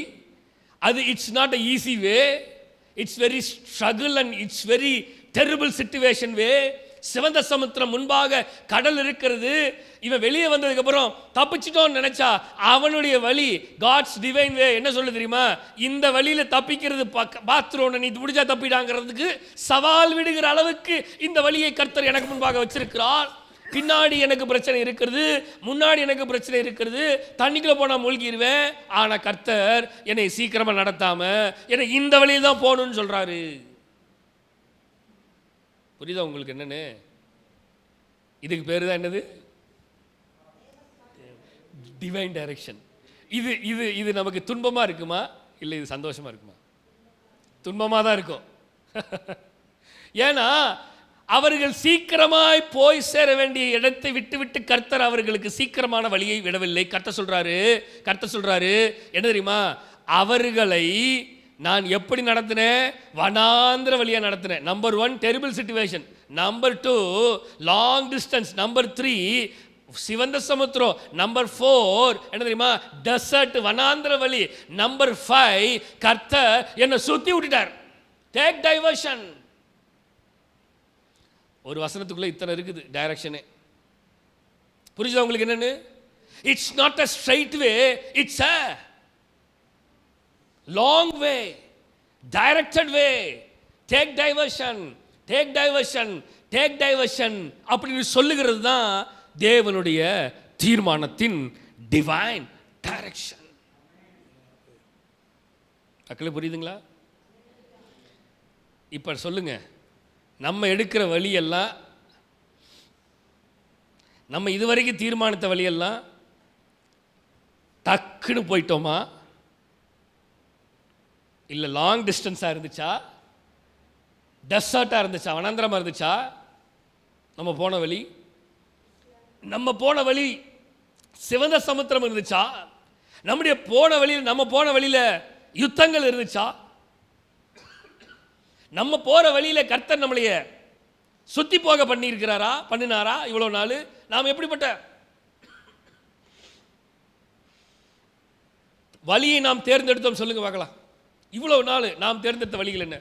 அது it's not a easy way, it's very struggle and it's very terrible situation way. சிவந்த சமுத்திரம் முன்பாக கடல் இருக்கிறது, இவன் வெளியே வந்ததுக்கு அப்புறம் தப்பிச்சிட்டோன்னு நினைச்சா அவனுடைய வழி காட்ஸ் டிவைன் வே என்ன சொல்ல தெரியுமா? இந்த வழியில தப்பிக்கிறது பாத்ரூம் நீ முடிஞ்சா தப்பிடாங்கிறதுக்கு சவால் விடுகிற அளவுக்கு இந்த வழியை கர்த்தர் எனக்கு முன்பாக வச்சிருக்கிறார். பின்னாடி எனக்கு பிரச்சனை இருக்கிறது, முன்னாடி எனக்கு பிரச்சனை இருக்கிறது, தண்ணிக்குள்ள போனா மூழ்கிடுவேன், ஆனா கர்த்தர் என்னை சீக்கிரமா நடத்தாம என்னை இந்த வழியில் தான் போகணும்னு சொல்றாரு. புரியுதா உங்களுக்கு என்னன்னு? இதுக்கு பேரு தான் என்னது? Divine direction. இது இது இது நமக்கு துன்பமா இருக்குமா இல்லை இது சந்தோஷமா இருக்குமா? துன்பமா தான் இருக்கும். ஏன்னா அவர்கள் சீக்கிரமாய் போய் சேர வேண்டிய இடத்தை விட்டு கர்த்தர் அவர்களுக்கு சீக்கிரமான வழியை விடவில்லை. கர்த்தர் சொல்றாரு என்ன தெரியுமா? அவர்களை நான் எப்படி நடத்தினேன்? வனாந்திர வழியா நடத்தினேன். Number 1 terrible situation, number 2 long distance, number 3 சிவந்த சமுத்திரம், நம்பர் 4 என்ன தெரியுமா? டெசர்ட் வனாந்திர வழி, நம்பர் 5 கர்த்தர் என்னை சுத்தி விட்டுட்டார். Take diversion. ஒரு வசனத்துக்குள்ள இத்தனை இருக்குது டைரக்ஷனே. புரியுதா உங்களுக்கு என்னன்னு? It's not a straight way, it's a long way, directed way. take diversion அப்படின்னு சொல்லுகிறது தான் தேவனுடைய தீர்மானத்தின் டிவைன் டைரக்ஷன். மக்களே புரியுதுங்களா? இப்ப சொல்லுங்க, நம்ம எடுக்கிற வழியெல்லாம், நம்ம இதுவரைக்கும் தீர்மானித்த வழியெல்லாம் டக்குன்னு போயிட்டோமா? இல்லை லாங் டிஸ்டன்ஸாக இருந்துச்சா? டெசர்ட்டாக இருந்துச்சா? வனாந்திரமாக இருந்துச்சா? நம்ம போன வழி சிவந்த சமுத்திரம் இருந்துச்சா? நம்ம போன வழியில் யுத்தங்கள் இருந்துச்சா? நம்ம போகிற வழியில் கர்த்தர் நம்மளைய சுத்தி போக பண்ணினாரா இவ்வளோ நாள்? நாம் எப்படிப்பட்ட வழியை நாம் தேர்ந்தெடுத்தோம் சொல்லுங்க பார்க்கலாம். இவ்வளவு நாள் நாம் தேர்ந்தெடுத்த வழிகள் என்ன?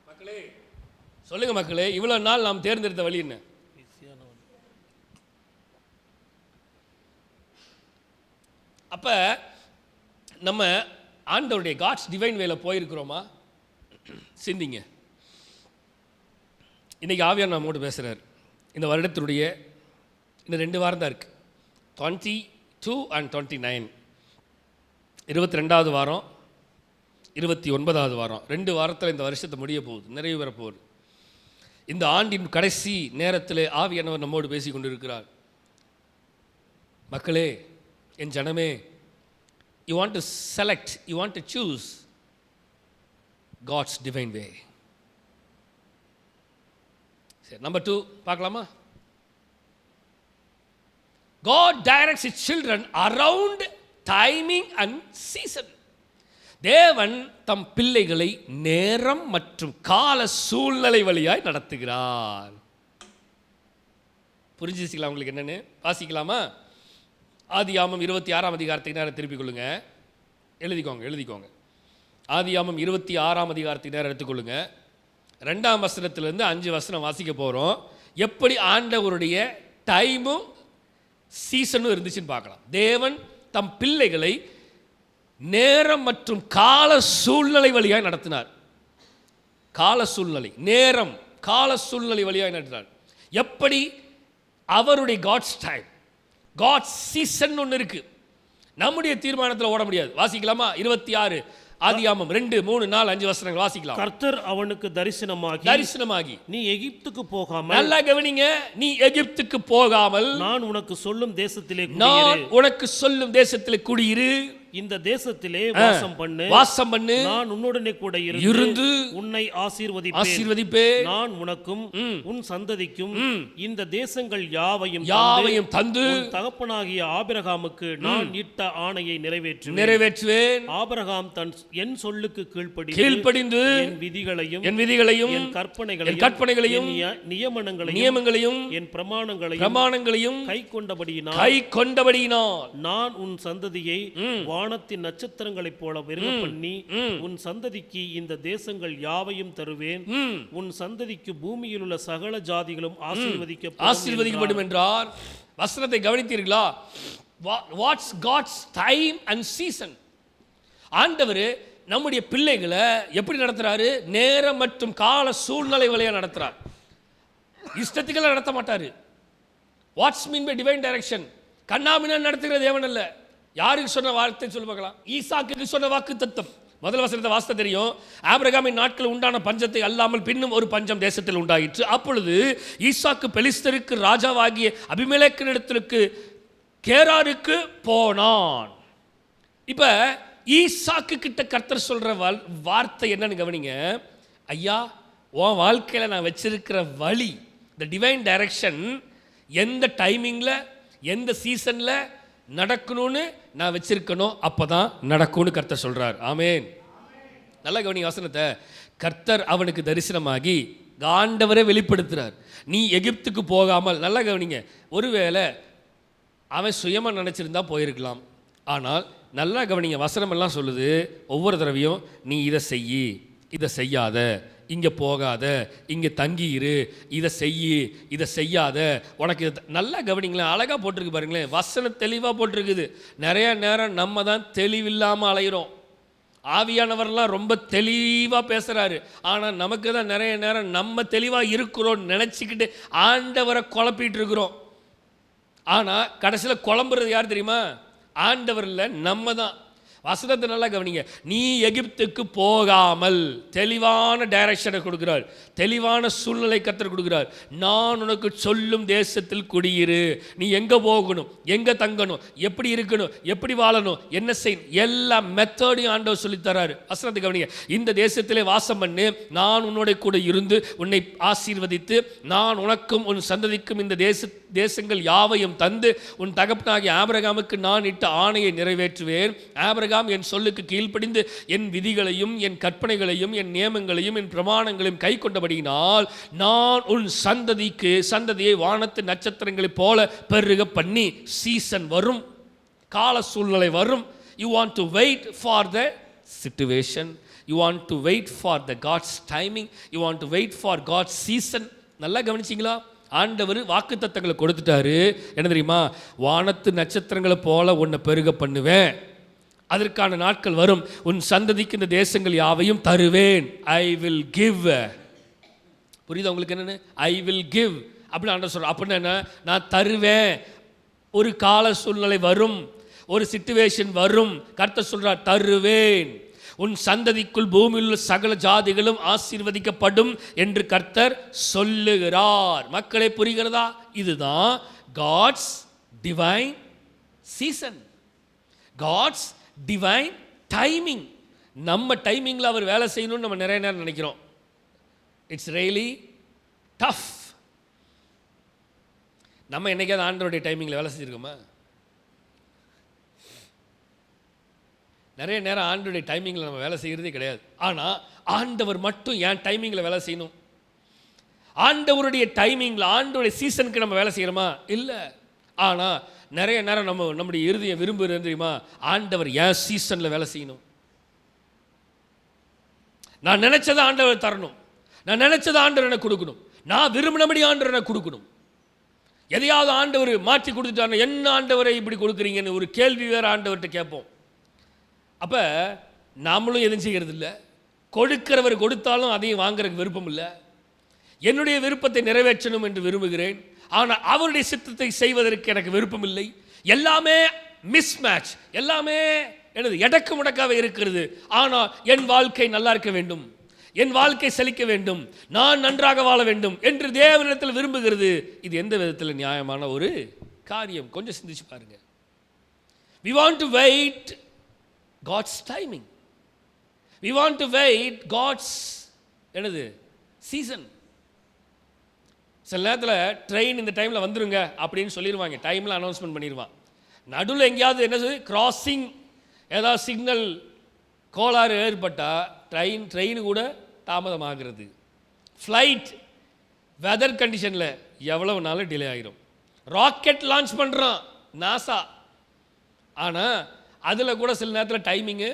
மக்களே சொல்லுங்க மக்களே, இவ்வளவு நாள் நாம் தேர்ந்தெடுத்த வழி என்ன? அப்ப நம்ம ஆண்டவருடைய காட்ஸ் டிவைன் வேல போயிருக்கிறோமா? சிந்திங்க. இன்னைக்கு ஆவியார் நம்மோடு பேசுறார். இந்த வருடத்தினுடைய இந்த 2 வாரம் தான் இருக்குது, 22 and 29. 22வது வாரம், 29வது வாரம், 2 வாரத்தில் இந்த வருஷத்தை முடிய போகுது, நிறைவு பெற போகுது. இந்த ஆண்டின் கடைசி நேரத்தில் ஆவியானவர் நம்மோடு பேசி கொண்டிருக்கிறார். மக்களே, என் ஜனமே, you want to select, you want to choose God's divine way. சரி, நம்பர் 2 பார்க்கலாமா? God directs his children around timing and season. தேவன் தம் பிள்ளைகளை நேரம் மற்றும் கால சூழ்நிலை வழியாய் நடத்துகிறார். புரிஞ்சுக்கலாம் உங்களுக்கு என்னன்னு? வாசிக்கலாமா? ஆதியாமம் 26ஆம் அதிகாரத்துக்கு நேரம் திருப்பிக் கொள்ளுங்க. எழுதிக்கோங்க. ஆதியாமம் 26ஆம் அதிகாரத்துக்கு நேரம் எடுத்துக்கொள்ளுங்க. 2ஆம் வசனத்திலிருந்து 5 வசனம் வாசிக்க போகிறோம். எப்படி ஆண்டவருடைய டைமும் சீசனும் இருந்துச்சுன்னு பார்க்கலாம். தேவன் தம் பிள்ளைகளை நேரம் மற்றும் கால சூழ்நிலை வழியாக நடத்தினார். கால சூழ்நிலை, நேரம், கால சூழ்நிலை வழியாக நடத்தினார். எப்படி? அவருடைய காட்ஸ் டைம், காட்ஸ் சீசன் ஒன்று இருக்கு. நம்முடைய தீர்மானத்தில் ஓட முடியாது. வாசிக்கலாமா? 26 ஆதியாகமம் 2, 3, 4, 5 வசனங்கள் வாசிக்கலாம். கர்த்தர் அவனுக்கு தரிசனமாகி நீ எகிப்துக்கு போகாமல், நல்லா கவனிங்க, நீ எகிப்துக்கு போகாமல் நான் உனக்கு சொல்லும் தேசத்திலே குடியிரு, இந்த தேசத்திலே வாசம் பண்ணு, நான் உன்னுடனே கூட இருந்து உன்னை ஆசீர்வதிப்பேன். நான் உனக்கும் உன் சந்ததிக்கும் இந்த தேசங்கள் யாவையும் தந்து தகப்பனாகிய ஆபிரகாமுக்கு நான் இட்ட ஆணையை நிறைவேற்றுவேன். ஆபிரகாம் என் சொல்லுக்கு கீழ்ப்படிந்து என் விதிகளையும் என் கற்பனைகளையும் நியமங்களையும் என் பிரமாணங்களையும் கை கொண்டபடியினால் நான் உன் சந்ததியை வானத்தின் நட்சத்திரங்களைப் போல பெருக பண்ணி உன் சந்ததிக்கு இந்த தேசங்கள் யாவையும் தருவேன். உன் சந்ததிக்கு பூமியில் உள்ள சகல ஜாதிகளும் ஆசீர்வதிக்கப்படும் என்றார். வசனத்தை கவனித்தீர்களா? What's God's time and season. ஆண்டவர் நம்முடைய பிள்ளைகளை எப்படி நடத்துறாரு? நேரம் மற்றும் கால சூழ்நிலை வழியா நடத்துறார். இஷ்டத்துக்கெல்லாம் நடத்த மாட்டாரு. What's mean by divine direction? கண்ணாமினா நடத்துகிற தேவன் அல்ல. யாருக்கு சொன்ன வார்த்தை சொல்ல பார்க்கலாம்? ஈசாக்குக்கு சொன்ன வாக்கு தத்தம். முதல் வசனத்தை வாசித்த தெரியும். ஆபிரகாமின் நாட்கள் உண்டான பஞ்சத்தை அல்லாமல் பின்னும் ஒரு பஞ்சம் தேசத்தில் உண்டாயிற்று. அப்பொழுது ஈசாக்கு பெலிஸ்தருக்கு ராஜாவாகிய அபிமெலேக்கினிடத்திற்கு கேராருக்கு போனான். இப்ப ஈசாக்கு கிட்ட கர்த்தர் சொல்ற வார்த்தை என்னன்னு கவனிங்க. ஐயா, உன் வாழ்க்கையில நான் வச்சிருக்கிற வழி, இந்த டிவைன் டைரக்ஷன் எந்த டைமிங்ல எந்த சீசன்ல நடக்கணும்னு நான் வச்சிருக்கணும், அப்பதான் நடக்கும்னு கர்த்தர் சொல்றார். ஆமேன். நல்லா கவனிங்க வசனத்தை. கர்த்தர் அவனுக்கு தரிசனமாகி ஆண்டவரை வெளிப்படுத்துறார். நீ எகிப்துக்கு போகாமல், நல்லா கவனிங்க, ஒருவேளை அவன் சுயமா நினைச்சிருந்தா போயிருக்கலாம். ஆனால் நல்லா கவனிங்க, வசனம் எல்லாம் சொல்லுது ஒவ்வொரு தடவையும் நீ இதை செய்யி, இதை செய்யாத, இங்கே போகாத, இங்கே தங்கியிரு, இதை செய்யி, இதை செய்யாத, உனக்கு நல்லா கவனிங்களேன். அழகாக போட்டிருக்கு பாருங்களேன், வசனம் தெளிவாக போட்டிருக்குது. நிறைய நேரம் நம்ம தான் தெளிவில்லாமல் அலைகிறோம். ஆவியானவர்லாம் ரொம்ப தெளிவாக பேசுகிறாரு. ஆனால் நமக்கு தான் நிறைய நேரம் நம்ம தெளிவாக இருக்கிறோம் நினச்சிக்கிட்டு ஆண்டவரை குழப்பிட்டு இருக்கிறோம். ஆனால் கடைசியில் குழம்புறது யார் தெரியுமா? ஆண்டவர் இல்லை, நம்ம தான். வசனத்தை நல்லா கவனிங்க. நீ எகிப்துக்கு போகாமல், தெளிவான டைரக்ஷனை கொடுக்கிறார், தெளிவான சூழ்நிலை கர்த்தர் கொடுக்கிறார். நான் உனக்கு சொல்லும் தேசத்தில் குடியிரு. நீ எங்கே போகணும், எங்கே தங்கணும், எப்படி இருக்கணும், எப்படி வாழணும், என்ன செய்யணும், எல்லா மெத்தடையும் ஆண்டவர் சொல்லித்தராரு. வசனத்தை கவனிங்க. இந்த தேசத்திலே வாசம் பண்ணு, நான் உன்னோட கூட இருந்து உன்னை ஆசீர்வதித்து நான் உனக்கும் உன் சந்ததிக்கும் இந்த தேசங்கள் யாவையும் தந்து உன் தகப்பனாகிய ஆபிரகாமுக்கு நான் இட்ட ஆணையை நிறைவேற்றுவேன். ஆபிரகாம் என் சொல்லுக்கு கீழ்ப்படிந்து என் விதிகளையும் என் கற்பனைகளையும் என் நியமங்களையும் என் பிரமாணங்களையும் கை கொண்டபடியினால் நான் உன் சந்ததியை வானத்து நட்சத்திரங்களைப் போல பெருக பண்ணி. சீசன் வரும், கால சூழ்நிலை வரும். You want to wait for the situation, you want to wait for the God's timing, you want to wait for God's season. நல்லா கவனிச்சிங்களா? ஆண்டவர் வாக்குத்தத்தங்களை கொடுத்துட்டாரு. என்ன தெரியுமா? வானத்து நட்சத்திரங்களை போல உன்னை பெருக பண்ணுவேன், அதற்கான நாட்கள் வரும், உன் சந்ததிக்கு இந்த தேசங்கள் யாவையும் தருவேன். I will give. புரியுதா உங்களுக்கு? என்னன்னு ஐ வில் கிவ் அப்படின்னு ஆண்டவர் சொல்ற. அப்படின்னா என்ன? நான் தருவேன். ஒரு கால சூழ்நிலை வரும், ஒரு சிச்சுவேஷன் வரும். கர்த்தர் சொல்றார், தருவேன். உன் சந்ததிக்குள் பூமியில் உள்ள சகல ஜாதிகளும் ஆசீர்வதிக்கப்படும் என்று கர்த்தர் சொல்லுகிறார். மக்களே, புரிகிறதா? இதுதான் God's divine season, God's divine timing. நம்ம டைமிங்கில் அவர் வேலை செய்யணும்னு நம்ம நிறைய நேரம் நினைக்கிறோம். It's really tough. நம்ம என்னைக்காவது ஆண்டவருடைய டைமிங்கில் வேலை செஞ்சுருக்கோமா? நிறைய நேரம் ஆண்டவருடைய டைமிங்கில் நம்ம வேலை செய்கிறதே கிடையாது. ஆனால் ஆண்டவர் மட்டும் ஏன் டைமிங்கில் வேலை செய்யணும்? ஆண்டவருடைய டைமிங்கில், ஆண்டவருடைய சீசனுக்கு நம்ம வேலை செய்கிறோமா? இல்லை. ஆனால் நிறைய நேரம் நம்முடைய இறுதியை விரும்புகிறது தெரியுமா? ஆண்டவர் ஏன் சீசனில் வேலை செய்யணும். நான் நினைச்சதை ஆண்டவர் தரணும், நான் நினைச்சதை ஆண்டவர் எனக்கு கொடுக்கணும், நான் விரும்பினபடி ஆண்டவர் எனக்கு கொடுக்கணும். எதையாவது ஆண்டவர் மாற்றி கொடுத்துட்டாருன்னா, என்ன ஆண்டவரை இப்படி கொடுக்குறீங்கன்னு ஒரு கேள்வி வேறு ஆண்டவர்கிட்ட கேட்போம். அப்போ நாமளும் எதுவும் செய்கிறது இல்லை. கொடுக்கிறவர் கொடுத்தாலும் அதையும் வாங்குறதுக்கு விருப்பம் இல்லை. என்னுடைய விருப்பத்தை நிறைவேற்றணும் என்று விரும்புகிறேன், ஆனால் அவருடைய சித்தத்தை செய்வதற்கு எனக்கு விருப்பம் இல்லை. எல்லாமே மிஸ்மேட்ச், எல்லாமே எனது எடக்கு முடக்காக இருக்கிறது. ஆனால் என் வாழ்க்கை நல்லா இருக்க வேண்டும், என் வாழ்க்கை செழிக்க வேண்டும், நான் நன்றாக வாழ வேண்டும் என்று தேவனிடத்தில் விரும்புகிறது. இது எந்த விதத்தில் நியாயமான ஒரு காரியம்? கொஞ்சம் சிந்திச்சு பாருங்க. We want to wait God's timing. We want to wait God's என்னது சீசன். சில நேரத்தில் ட்ரெயின் இந்த டைமில் வந்துருங்க அப்படின்னு சொல்லிடுவாங்க, டைமில் அனௌன்ஸ்மெண்ட் பண்ணிடுவான். நடுவில் எங்கேயாவது என்னது கிராசிங் ஏதாவது சிக்னல் கோளாறு ஏற்பட்டால் ட்ரெயின் கூட தாமதமாகிறது. ஃப்ளைட் வெதர் கண்டிஷனில் எவ்வளவு நாள் டிலே ஆகிரும். ராக்கெட் லான்ச் பண்ணுறான் நாசா, ஆனால் அதில் கூட சில நேரத்தில் டைமிங்கு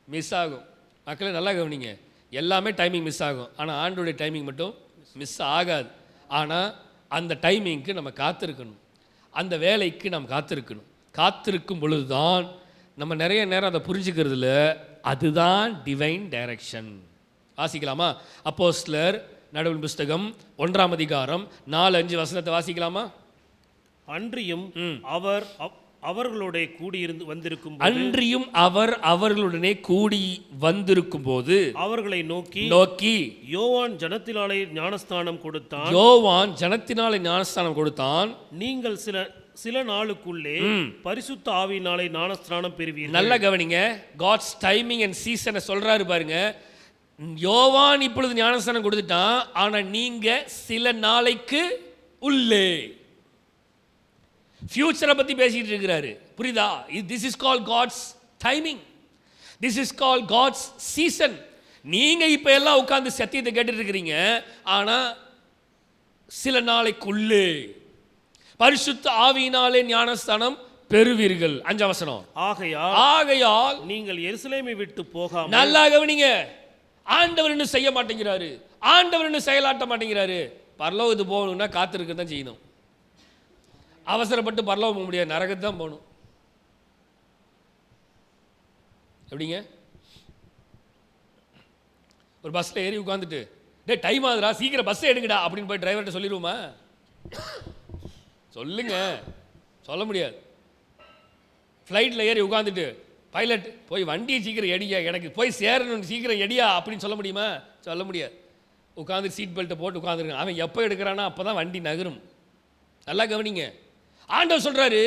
மிஸ் ஆகும். மக்களே நல்லா கவனிங்க, எல்லாமே டைமிங் மிஸ் ஆகும், ஆனால் ஆண்டோடைய டைமிங் மட்டும் மிஸ் ஆகாது. ஆனால் அந்த டைமிங்க்கு நம்ம காத்திருக்கணும், அந்த வேலைக்கு நம்ம காத்திருக்கணும். காத்திருக்கும் பொழுது தான் நம்ம நிறைய நேரம் அதை புரிஞ்சுக்கிறதுல அதுதான் டிவைன் டைரக்ஷன். வாசிக்கலாமா? அப்போஸ்தலர் நடவடிக்கைகளின் புஸ்தகம் 1ஆம் அதிகாரம் 4-5 வசனத்தை வாசிக்கலாமா? அன்றியும் அவர் அவர்களுடைய கூடியிருந்து வந்திருக்கும் அன்றியும் அவர் அவர்களுடனே கூடி வந்திருக்கும் போது அவர்களை நோக்கி யோவான் ஜனத்தினாலே ஞானஸ்தானம் கொடுத்தான், நீங்கள் சில நாளுக்குள்ளே பரிசுத்த ஆவியினாலே ஞானஸ்தானம் பெறுவீர்கள். நல்ல கவனிங்க, காட்ஸ் டைமிங் அண்ட் சீசனை சொல்றாரு பாருங்க. யோவான் இப்பொழுது ஞானஸ்தானம் கொடுத்துட்டான், ஆனா நீங்க சில நாளைக்கு உள்ளே ஃபியூச்சரை பற்றி பேசிகிட்டு இருக்கிறாரு. புரியுதா? This is call God's timing, this is call God's season. நீங்கள் இப்போ எல்லாம் உட்காந்து சத்தியத்தை கேட்டுட்டு இருக்கிறீங்க, ஆனால் சில நாளைக்குள்ளே பரிசுத்த ஆவியினாலே ஞானஸ்தானம் பெறுவீர்கள். 5ஆம் வசனம். ஆகையால் நீங்கள் எருசலேமை விட்டு போகாமல். நல்லா கவனிங்க, ஆண்டவர் இன்னும் செய்ய மாட்டேங்கிறாரு, ஆண்டவர் இன்னும் செயலாட்ட மாட்டேங்கிறாரு. பரலோகத்துக்கு போகணும்னா காத்திருக்க தான் செய்யணும். அவசரப்பட்டு பரலோகம் போக முடியாது, நரகத்தான் போகணும். எப்படிங்க? ஒரு பஸ்ஸில் ஏறி உட்காந்துட்டு டைம் ஆகுதுடா சீக்கிரம் பஸ்ஸை எடுங்கடா அப்படின்னு போய் டிரைவர்கிட்ட சொல்லிடுவோமா? சொல்லுங்க, சொல்ல முடியாது. ஃப்ளைட்டில் ஏறி உட்காந்துட்டு பைலட் போய் வண்டியை சீக்கிரம் எடியா, எனக்கு போய் சேரணும் சீக்கிரம் எடியா அப்படின்னு சொல்ல முடியுமா? சொல்ல முடியாது. உட்காந்து சீட் பெல்ட்டை போட்டு உட்காந்துருக்கான், அவன் எப்போ எடுக்கிறானா அப்போ தான் வண்டி நகரும். நல்லா கவனிங்க, ஆண்டவர் சொல்றாரு,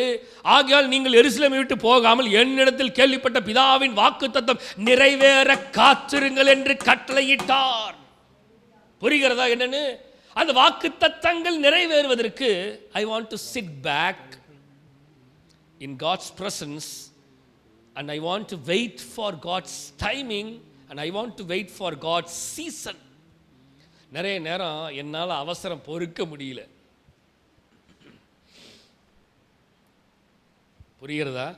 ஆகையால் நீங்கள் எருசலேமை விட்டு போகாமல் என்னிடத்தில் கேள்விப்பட்ட பிதாவின் வாக்குத்தத்தம் நிறைவேற காத்திருங்கள் என்று கட்டளையிட்டார். புரிகிறதா என்னன்னு? அந்த வாக்குத்தத்தங்கள் நிறைவேறுவதற்கு I want to sit back in God's presence and I want to wait for God's timing and I want to wait for God's season. நிறைய நேரம் என்னால் அவசரம் பொறுக்க முடியல. புரிகிறதா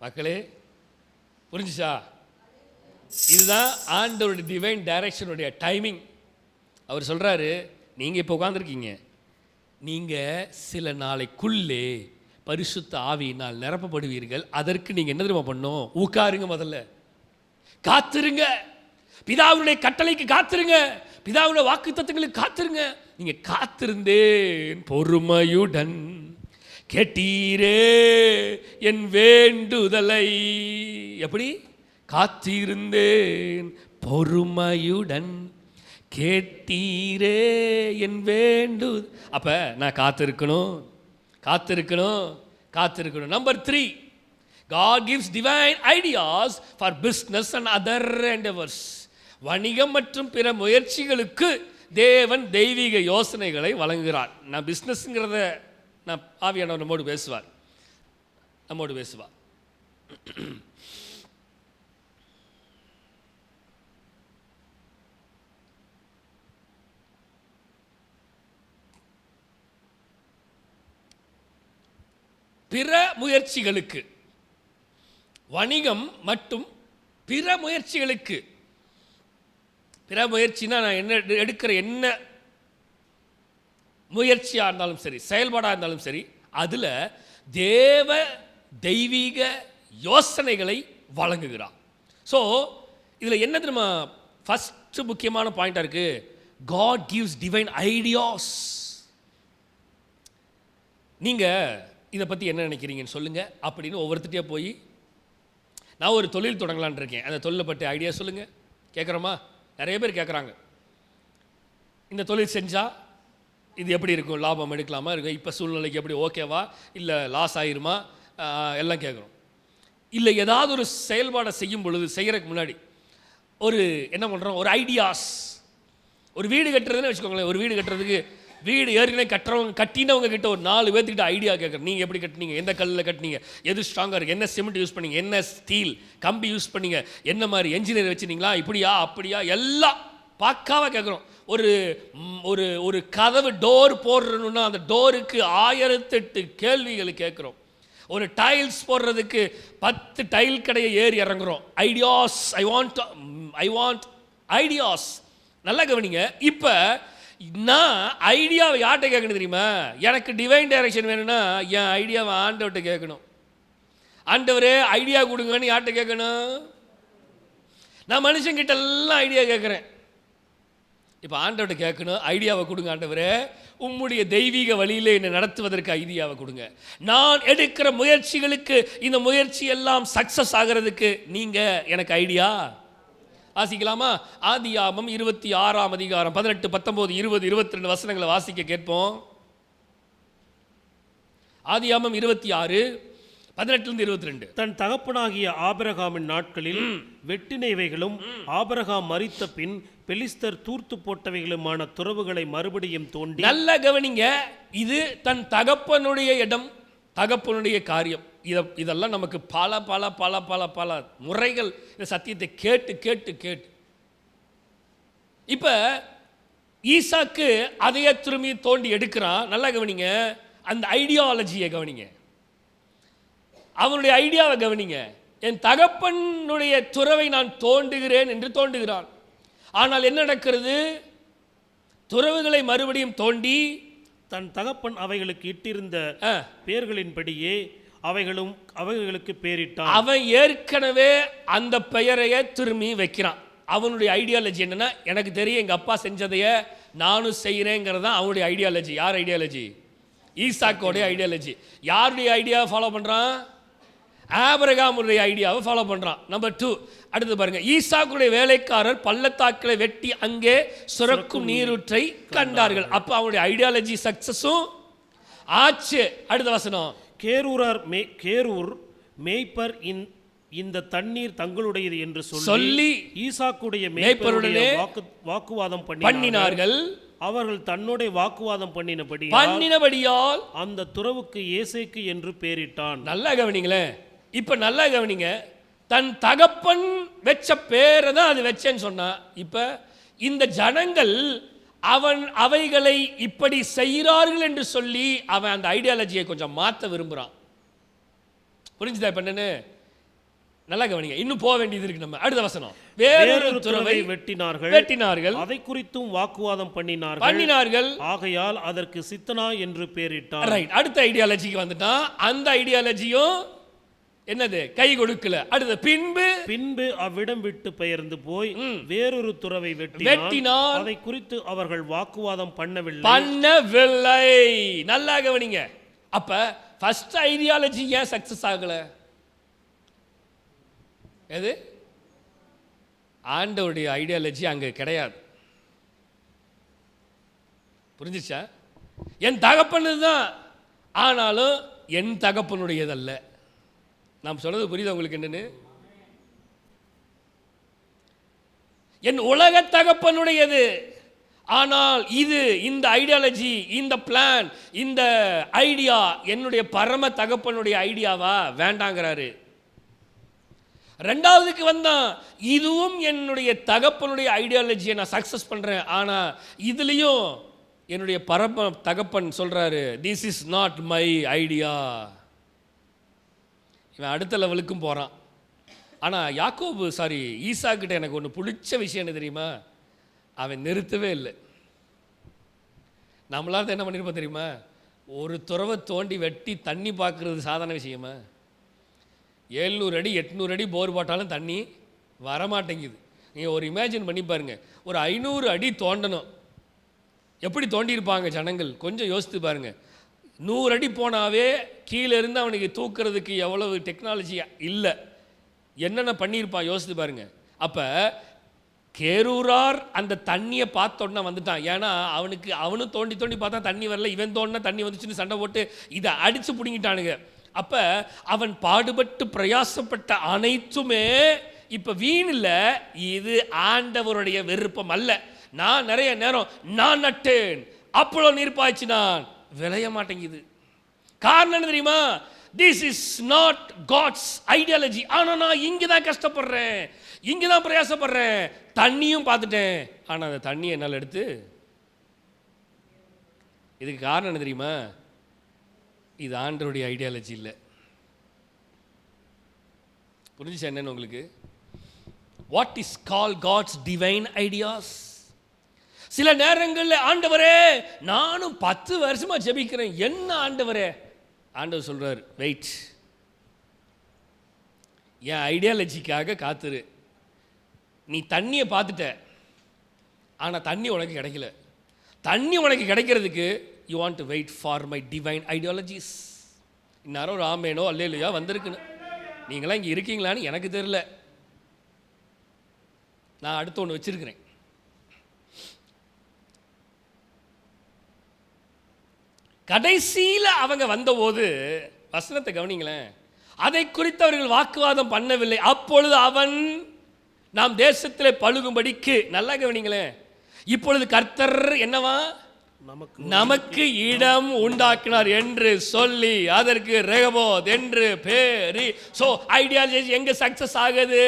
மக்களே? புரிஞ்சுச்சா? இதுதான் ஆண்டவருடைய டிவைன் டைரக்ஷனுடைய டைமிங். அவர் சொல்றாரு, நீங்க இப்போ உட்கார்ந்துருக்கீங்க, நீங்க சில நாளைக்குள்ளே பரிசுத்த ஆவியினால் நிரப்பப்படுவீர்கள். அதற்கு நீங்க என்ன தெரியுமா பண்ணணும்? உட்காருங்க, முதல்ல காத்திருங்க, பிதாவுடைய கட்டளைக்கு காத்திருங்க, பிதாவுடைய வாக்குத்தத்தங்களுக்கு காத்திருங்க. நீங்க காத்திருந்தேன் பொறுமையுடன் கேட்டீரே என் வேண்டுதலை. எப்படி? காத்திருந்தேன் பொறுமையுடன் கேட்டீரே என் வேண்டு. அப்ப நான் காத்திருக்கணும். Number 3, God gives divine ideas for business and other endeavors. வணிகம் மற்றும் பிற முயற்சிகளுக்கு தேவன் தெய்வீக யோசனைகளை வழங்குகிறார். நான் பிஸ்னஸ்ங்கிறத நான் ஆவியானவர் நம்மோடு பேசுவார். பிற முயற்சிகளுக்கு, வணிகம் மற்றும் பிற முயற்சிகளுக்கு. பிற முயற்சினா நான் என்ன எடுக்கிற என்ன முயற்சியாக இருந்தாலும் சரி, செயல்பாடாக இருந்தாலும் சரி, அதில் தெய்வீக யோசனைகளை வழங்குகிறான். ஸோ இதில் என்ன தெரியுமா ஃபஸ்ட்டு முக்கியமான பாயிண்டாக இருக்குது? God gives divine ideas. நீங்கள் இதை பற்றி என்ன நினைக்கிறீங்கன்னு சொல்லுங்கள் அப்படின்னு ஒவ்வொருத்திட்டே போய் நான் ஒரு தொழில் தொடங்கலான் இருக்கேன், அந்த தொழிலை பற்றி ஐடியா சொல்லுங்கள். கேட்குறோமா? நிறைய பேர் கேட்குறாங்க, இந்த தொழில் செஞ்சால் இது எப்படி இருக்கும், லாபம் எடுக்கலாமா இருக்கும், இப்போ சூழ்நிலைக்கு எப்படி ஓகேவா இல்லை லாஸ் ஆகிருமா, எல்லாம் கேட்குறோம். இல்லை ஏதாவது ஒரு செயல்பாடை செய்யும் பொழுது செய்கிறதுக்கு முன்னாடி ஒரு என்ன பண்ணுறோம், ஒரு ஐடியாஸ். ஒரு வீடு கட்டுறதுன்னு வச்சுக்கோங்களேன், ஒரு வீடு கட்டுறதுக்கு வீடு ஏற்கனவே கட்டினவங்க கிட்ட ஒரு 4 பேர்த்துக்கிட்ட ஐடியா கேட்குறேன். நீங்கள் எப்படி கட்டினீங்க, எந்த கல்லில் கட்டினீங்க, எது ஸ்ட்ராங்காக இருக்குது, என்ன சிமெண்ட் யூஸ் பண்ணீங்க, என்ன ஸ்டீல் கம்பி யூஸ் பண்ணீங்க, என்ன மாதிரி என்ஜினியர் வச்சுருந்தீங்களா, இப்படியா அப்படியா, எல்லாம் பார்க்காம கேட்குறோம். ஒரு ஒரு ஒரு கதவு டோர் போடுறணுன்னா அந்த டோருக்கு 1008 கேள்விகள் கேட்குறோம். ஒரு டைல்ஸ் போடுறதுக்கு 10 டைல் கடையை ஏறி இறங்குறோம். Ideas, I want ideas. நல்லா கவனிங்க. இப்போ நான் ஐடியாவை யார்கிட்ட கேட்கணும் தெரியுமா? எனக்கு டிவைன் டைரக்ஷன் வேணும்னா என் ஐடியாவை ஆண்டவர்கிட்ட கேட்கணும். ஆண்டவரே ஐடியா கொடுங்கன்னு யார்கிட்ட கேட்கணும்? நான் மனுஷங்கிட்ட எல்லாம் ஐடியா கேட்குறேன். இப்போ ஆண்டவர்கிட்ட கேட்கணும், ஐடியாவை கொடுங்க ஆண்டவரே, உம்முடைய தெய்வீக வழியில் என்னை நடத்துவதற்கு ஐடியாவை கொடுங்க. நான் எடுக்கிற முயற்சிகளுக்கு இந்த முயற்சி எல்லாம் சக்ஸஸ் ஆகிறதுக்கு நீங்கள் எனக்கு ஐடியா. வாசிக்கலாமா? ஆதியாகமம் 26ஆம் அதிகாரம் 18, 19, 20, 22 வசனங்களை வாசிக்க கேட்போம். ஆதியாகமம் 26, 18 22. தன் தகப்பனாகிய ஆபிரகாமின் நாட்களில் வெட்டினவைகளும் ஆபிரகாம் மரித்த பின் பெலிஸ்தர் தூர்த்து போட்டவைகளுமான துறவுகளை மறுபடியும் தோண்டி. நல்ல கவனிங்க, இது தன் தகப்பனுடைய இடம், தகப்பனுடைய காரியம். இதெல்லாம் நமக்கு பல பல பல பல பல முறைகள் இந்த சத்தியத்தை கேட்டு கேட்டு கேட்டு இப்போ ஈசாக்கு அதையே திரும்பி தோண்டி எடுக்கிறான். நல்லா கவனிங்க, அந்த ஐடியாலஜியை கவனிங்க, அவனுடைய ஐடியாவை கவனிங்க. என் தகப்பனுடைய துறவை நான் தோண்டுகிறேன் என்று தோண்டுகிறான். ஆனால் என்ன நடக்கிறது? துறவுகளை மறுபடியும் தோண்டி தன் தகப்பன் அவைகளுக்கு இட்டிருந்த பெயர்களின்படியே அவைகளுக்கு பெயரிட்டான். அவன் ஏற்கனவே அந்த பெயரையே திரும்பி வைக்கிறான். அவனுடைய ஐடியாலஜி என்னன்னா, எனக்கு தெரியும் எங்கள் அப்பா செஞ்சதைய நானும் செய்கிறேங்கிறது தான் அவனுடைய ஐடியாலஜி. யார் ஐடியாலஜி? ஈசாக்கோடைய ஐடியாலஜி. யாருடைய ஐடியாவை ஃபாலோ பண்ணுறான்? ஆபிரகாமுடைய ஐடியாவை ஃபாலோ பண்ணுறான். நம்பர் 2, அடுத்து பாருங்க, ஈசாக்குடைய வேலைக்காரர் பள்ளத்தாக்களை வெட்டி அங்கே சுரக்கும் நீரூற்றை கண்டார்கள். அப்போ அவனுடைய ஐடியாலஜி சக்சஸும் ஆச்சு. அடுத்த வசனம், கேரூர் மேய்ப்பர் இந்த தண்ணீர் தங்களுடையது என்று சொல்லி ஈசாக்குடைய மேய்ப்பருடனே வாக்குவாதம் பண்ணினார்கள். அவர்கள் தன்னோட வாக்குவாதம் பண்ணினபடியால் அந்த துறவுக்கு ஏசேக்கு என்று பெயரிட்டான். நல்லா கவனிங்களேன். இப்ப நல்லா கவனிங்க, தன் தகப்பன் வெச்ச பேரை தான் அது வெச்சேன்னு சொன்னா. இப்ப இந்த ஜனங்கள் அவைகளை இப்படி செய்கிறார்கள் என்று சொல்லி அவன் அந்த ஐடியாலஜியை கொஞ்சம் மாற்ற விரும்புகிறான். புரிஞ்சுதா? இப்ப என்னன்னு நல்லா கவனிங்க, இன்னும் போக வேண்டியது இருக்கு. நம்ம அடுத்த வசனம், வேறொரு துறவை வெட்டினார்கள், அதை குறித்தும் வாக்குவாதம் பண்ணினார்கள். ஆகையால் அதற்கு சித்தனா என்று பெயரிட்டான். ரைட், அடுத்த ஐடியாலஜிக்கு வந்துட்டான். அந்த ஐடியாலஜியும் என்னது? கை கொடுக்கல. அடுத்த பின்பு அவ்விடம் விட்டு பெயர்ந்து போய் வேறொரு துறவை வெட்டினார். அதை குறித்து அவர்கள் வாக்குவாதம் பண்ணவில்லை. நல்லா கவனிங்க. அப்ப ஃபர்ஸ்ட் ஐடியாலஜி ஏன் சக்சஸ் ஆகல? எது? ஆண்டவருடைய ஐடியாலஜி அங்க கிடையாது. புரிஞ்சிச்சா? என் தகப்பனது தான், ஆனாலும் என் தகப்பனுடையதல்ல. நாம் சொன்னது புரியுதா உங்களுக்கு? என்னன்னு, என் உலக தகப்பனுடையது, ஆனால் இது இந்த ஐடியாலஜி, இந்த பிளான், இந்த ஐடியா என்னுடைய பரம தகப்பனுடைய ஐடியாவா? வேண்டாங்கிறாரு. ரெண்டாவதுக்கு வந்தான், இதுவும் என்னுடைய தகப்பனுடைய ஐடியாலஜியை நான் சக்சஸ் பண்றேன், ஆனா இதுலயும் என்னுடைய பரம தகப்பன் சொல்றாரு, this is not my idea. இவன் அடுத்த லெவலுக்கும் போறான். ஆனா ஈசா கிட்ட எனக்கு ஒன்று பிடிச்ச விஷயம் என்ன தெரியுமா? அவன் நிறுத்தவே இல்லை. நம்மளால என்ன பண்ணிருப்போம் தெரியுமா? ஒரு துறவை தோண்டி வெட்டி தண்ணி பார்க்கறது சாதாரண விஷயமா? 700 அடி 800 அடி போர் போட்டாலும் தண்ணி வரமாட்டேங்குது. நீங்கள் ஒரு இமேஜின் பண்ணி பாருங்க, ஒரு 500 அடி தோண்டணும். எப்படி தோண்டியிருப்பாங்க ஜனங்கள்? கொஞ்சம் யோசித்து பாருங்க. 100 அடி போனாவே கீழே இருந்து அவனுக்கு தூக்குறதுக்கு எவ்வளவு டெக்னாலஜி இல்லை, என்னென்ன பண்ணியிருப்பான் யோசித்து பாருங்க. அப்போ கேரூரார் அந்த தண்ணியை பார்த்தோன்னா வந்துட்டான். ஏன்னா அவனும் தோண்டி தோண்டி பார்த்தா தண்ணி வரல, இவன் தோண்டினா தண்ணி வந்துச்சுன்னு சண்டை போட்டு இதை அடித்து பிடிங்கிட்டானுங்க. அப்போ அவன் பாடுபட்டு பிரயாசப்பட்ட அனைத்துமே இப்போ வீண் இல்லை. இது ஆண்டவருடைய விருப்பம் அல்ல. நான் நிறைய நேரம் நான் நட்டேன் அப்பளோ நீர் பாய்ச்சி நான் விளைய மாட்டேங்குது. காரணம் என்ன தெரியுமா? This is not God's ideology. ஆனால் நான் இங்கே தான் கஷ்டப்படுறேன், இங்கே தான் பிரயாசப்படுறேன், தண்ணியும் பார்த்துட்டேன், ஆனால் அந்த தண்ணியை என்னால் எடுத்து. இதுக்கு காரணம் என்ன தெரியுமா? இது ஆண்டவருடைய ஐடியாலஜி இல்லை. புரிஞ்சுச்சா என்னன்னு உங்களுக்கு? What is call God's divine ideas? சில நேரங்களில் ஆண்டவரே நானும் 10 வருஷமா ஜெபிக்கிறேன், என்ன ஆண்டவரே? ஆண்டவர் சொல்றார், வெயிட், என் ஐடியாலஜிக்காக காத்துரு. நீ தண்ணியை பார்த்துட்ட, ஆனால் தண்ணி உனக்கு கிடைக்கல. தண்ணி உனக்கு கிடைக்கிறதுக்கு you want to wait for my divine ideologies. இந்நேரம் ஒரு ஆமேனோ அல்லேலூயா வந்திருக்குன்னு. நீங்களாம் இங்கே இருக்கீங்களான்னு எனக்கு தெரியல. நான் அடுத்து ஒன்று வச்சிருக்கிறேன். கடைசியில் அவங்க வந்தபோது வசனத்தை கவனிங்களேன், அதை குறித்து அவர்கள் வாக்குவாதம் பண்ணவில்லை. அப்பொழுது அவன் நாம் தேசத்தில் பழுகும்படிக்கு, நல்லா கவனிங்களேன், இப்பொழுது கர்த்தர் என்னவா நமக்கு இடம் உண்டாக்கினார் என்று சொல்லி அதற்கு ரெகோபோத் என்று பேரி. சோ ஐடியாலஜி எங்க சக்சஸ் ஆகுது?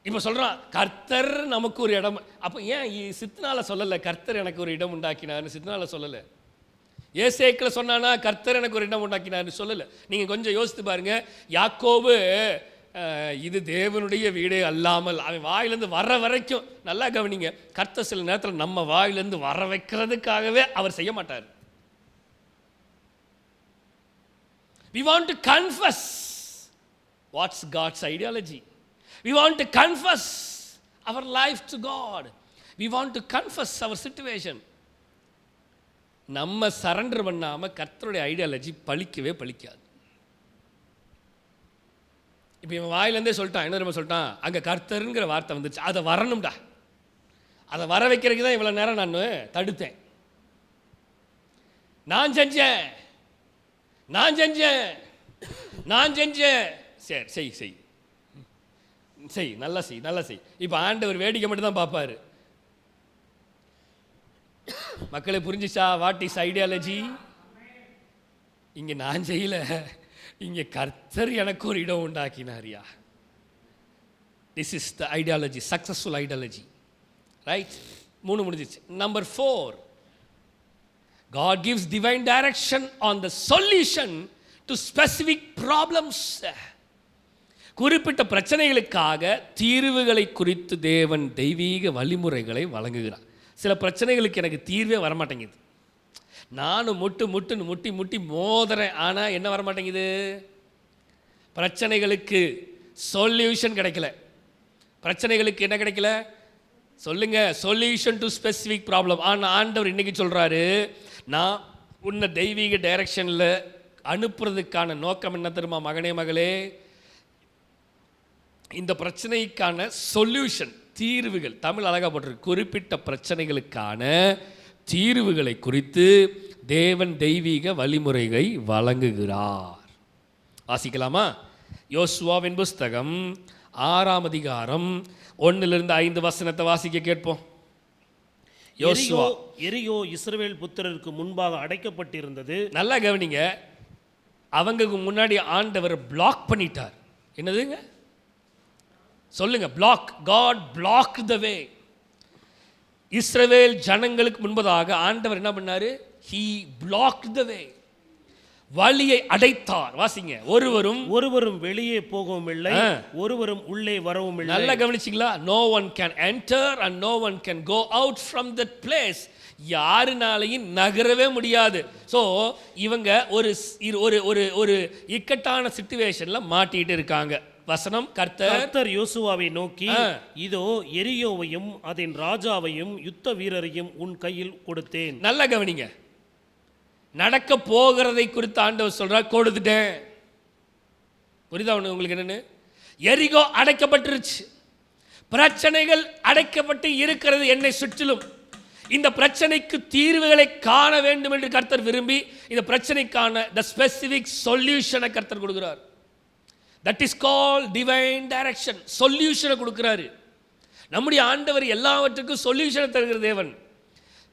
இப்போ சொல்றான் கர்த்தர் நமக்கு ஒரு இடம். அப்போ ஏன் சித்தனால சொல்லலை கர்த்தர் எனக்கு ஒரு இடம் உண்டாக்கினார்னு? சித்தனால சொல்லலை. ஏசேக்கில் சொன்னானா கர்த்தர் எனக்கு ஒரு இடம் உண்டாக்கினார்னு சொல்லலை. நீங்கள் கொஞ்சம் யோசித்து பாருங்க. யாக்கோபு இது தேவனுடைய வீடே அல்லாமல் அவன் வாயிலேருந்து வர வரைக்கும், நல்லா கவனிங்க, கர்த்தர் சில நேரத்தில் நம்ம வாயிலேருந்து வர வைக்கிறதுக்காகவே அவர் செய்ய மாட்டார். We want to confess what's God's ideology. We want to confess our life to God. We want to confess our situation. நம்ம சரண்டர் பண்ணாம கர்த்தருடைய ஐடியாலஜி பலிக்கவே பலிக்காது. இப்போ இவன் வாயிலேருந்தே சொல்லிட்டான், என்ன தெரியுமா சொல்லிட்டான்? அங்கே கர்த்தருங்கிற வார்த்தை வந்துச்சு, அதை வரணும்டா. அதை வர வைக்கிறதுக்கு தான் இவ்வளோ நேரம் நான் தடுத்தேன். நான் செஞ்சேன் சரி செய் செய் செய் நல்லா செய் நல்லா செய். இப்போ ஆண்டவர் வேடிக்கை மட்டும் தான் பார்ப்பாரு. மக்களை புரிஞ்சிச்சா? What is ideology? இங்கே நான் செய்யல, இங்கே கர்த்தர் எனக்கு ஒரு இடம் உண்டாக்கினாரியா. This is the ideology, successful ideology. Right? 3 முடிஞ்சிச்சு. Number 4, God gives divine direction on the solution to specific problems. குறிப்பிட்ட பிரச்சனைகளுக்காக தீர்வுகளை குறித்து தேவன் தெய்வீக வழிமுறைகளை வழங்குகிறார். சில பிரச்சனைகளுக்கு எனக்கு தீர்வே வரமாட்டேங்குது, நானும் முட்டி மோதுறேன், ஆனால் என்ன வரமாட்டேங்குது? பிரச்சனைகளுக்கு சொல்யூஷன் கிடைக்கல. பிரச்சனைகளுக்கு என்ன கிடைக்கல சொல்லுங்க? Solution to specific problem. ஆனால் ஆண்டவர் இன்னைக்கு சொல்கிறாரு, நான் உன்னை தெய்வீக டைரக்ஷனில் அனுப்புறதுக்கான நோக்கம் என்ன தெரியுமா? மகனே மகளே, இந்த பிரச்சனைக்கான சொல்யூஷன், தீர்வுகள், தமிழ் அழகாக போட்டிருக்கு, குறிப்பிட்ட பிரச்சனைகளுக்கான தீர்வுகளை குறித்து தேவன் தெய்வீக வழிமுறைகளை வழங்குகிறார். வாசிக்கலாமா? யோசுவாவின் புஸ்தகம் 6ஆம் அதிகாரம் 1-5 வசனத்தை வாசிக்க கேட்போம். யோசுவா. எரிகோ இஸ்ரவேல் புத்திரருக்கு முன்பாக அடைக்கப்பட்டிருந்தது. நல்லா கவனிங்க, அவங்களுக்கு முன்னாடி ஆண்டவர் பிளாக் பண்ணிட்டார். என்னதுங்க சொல்லுங்க? பிளாக். காட் பிளாக் த வே. இஸ்ரவேல் ஜனங்களுக்கு முன்பதாக ஆண்டவர் என்ன பண்ணாரு? ஹி பிளாக்ட் த வே. வழியை அடைத்தார். வாசிங்க. ஒருவரும் வெளியே போகவும் இல்லை, ஒருவரும் உள்ளே வரவும் இல்லை. நல்லா கவனிச்சிங்களா? No one can enter and no one can go out from that place. யாருனாலையும் நகரவே முடியாது. ஸோ இவங்க ஒரு இக்கட்டான சிச்சுவேஷன்ல மாட்டிட்டு இருக்காங்க. வசனம், கர்த்தர் யோசுவாவை நோக்கி, இதோ எரியோவையும் அதன் ராஜாவையும் யுத்த வீரரையும் உன் கையில் கொடுத்தேன். நல்லா கவனிங்க. நடக்க போகிறதை குறித்து ஆண்டவர் சொல்றார், கொடுத்துட்டேன். புரியுதா உங்களுக்கு என்னன்னு? எரிகோ அடைக்கப்பட்டுருச்சு, பிரச்சனைகள் அடைக்கப்பட்டு இருக்கிறது என்னை சுற்றிலும். இந்த பிரச்சனைக்கு தீர்வுகளை காண வேண்டும் என்று கர்த்தர் விரும்பி இந்த பிரச்சனைக்கான the specific solution கர்த்தர் கொடுக்கிறார். that is called divine direction. சொல்யூஷனை கொடுக்கிறாரு. நம்முடைய ஆண்டவர் எல்லாவற்றுக்கும் சொல்யூஷனை தருகிற தேவன்.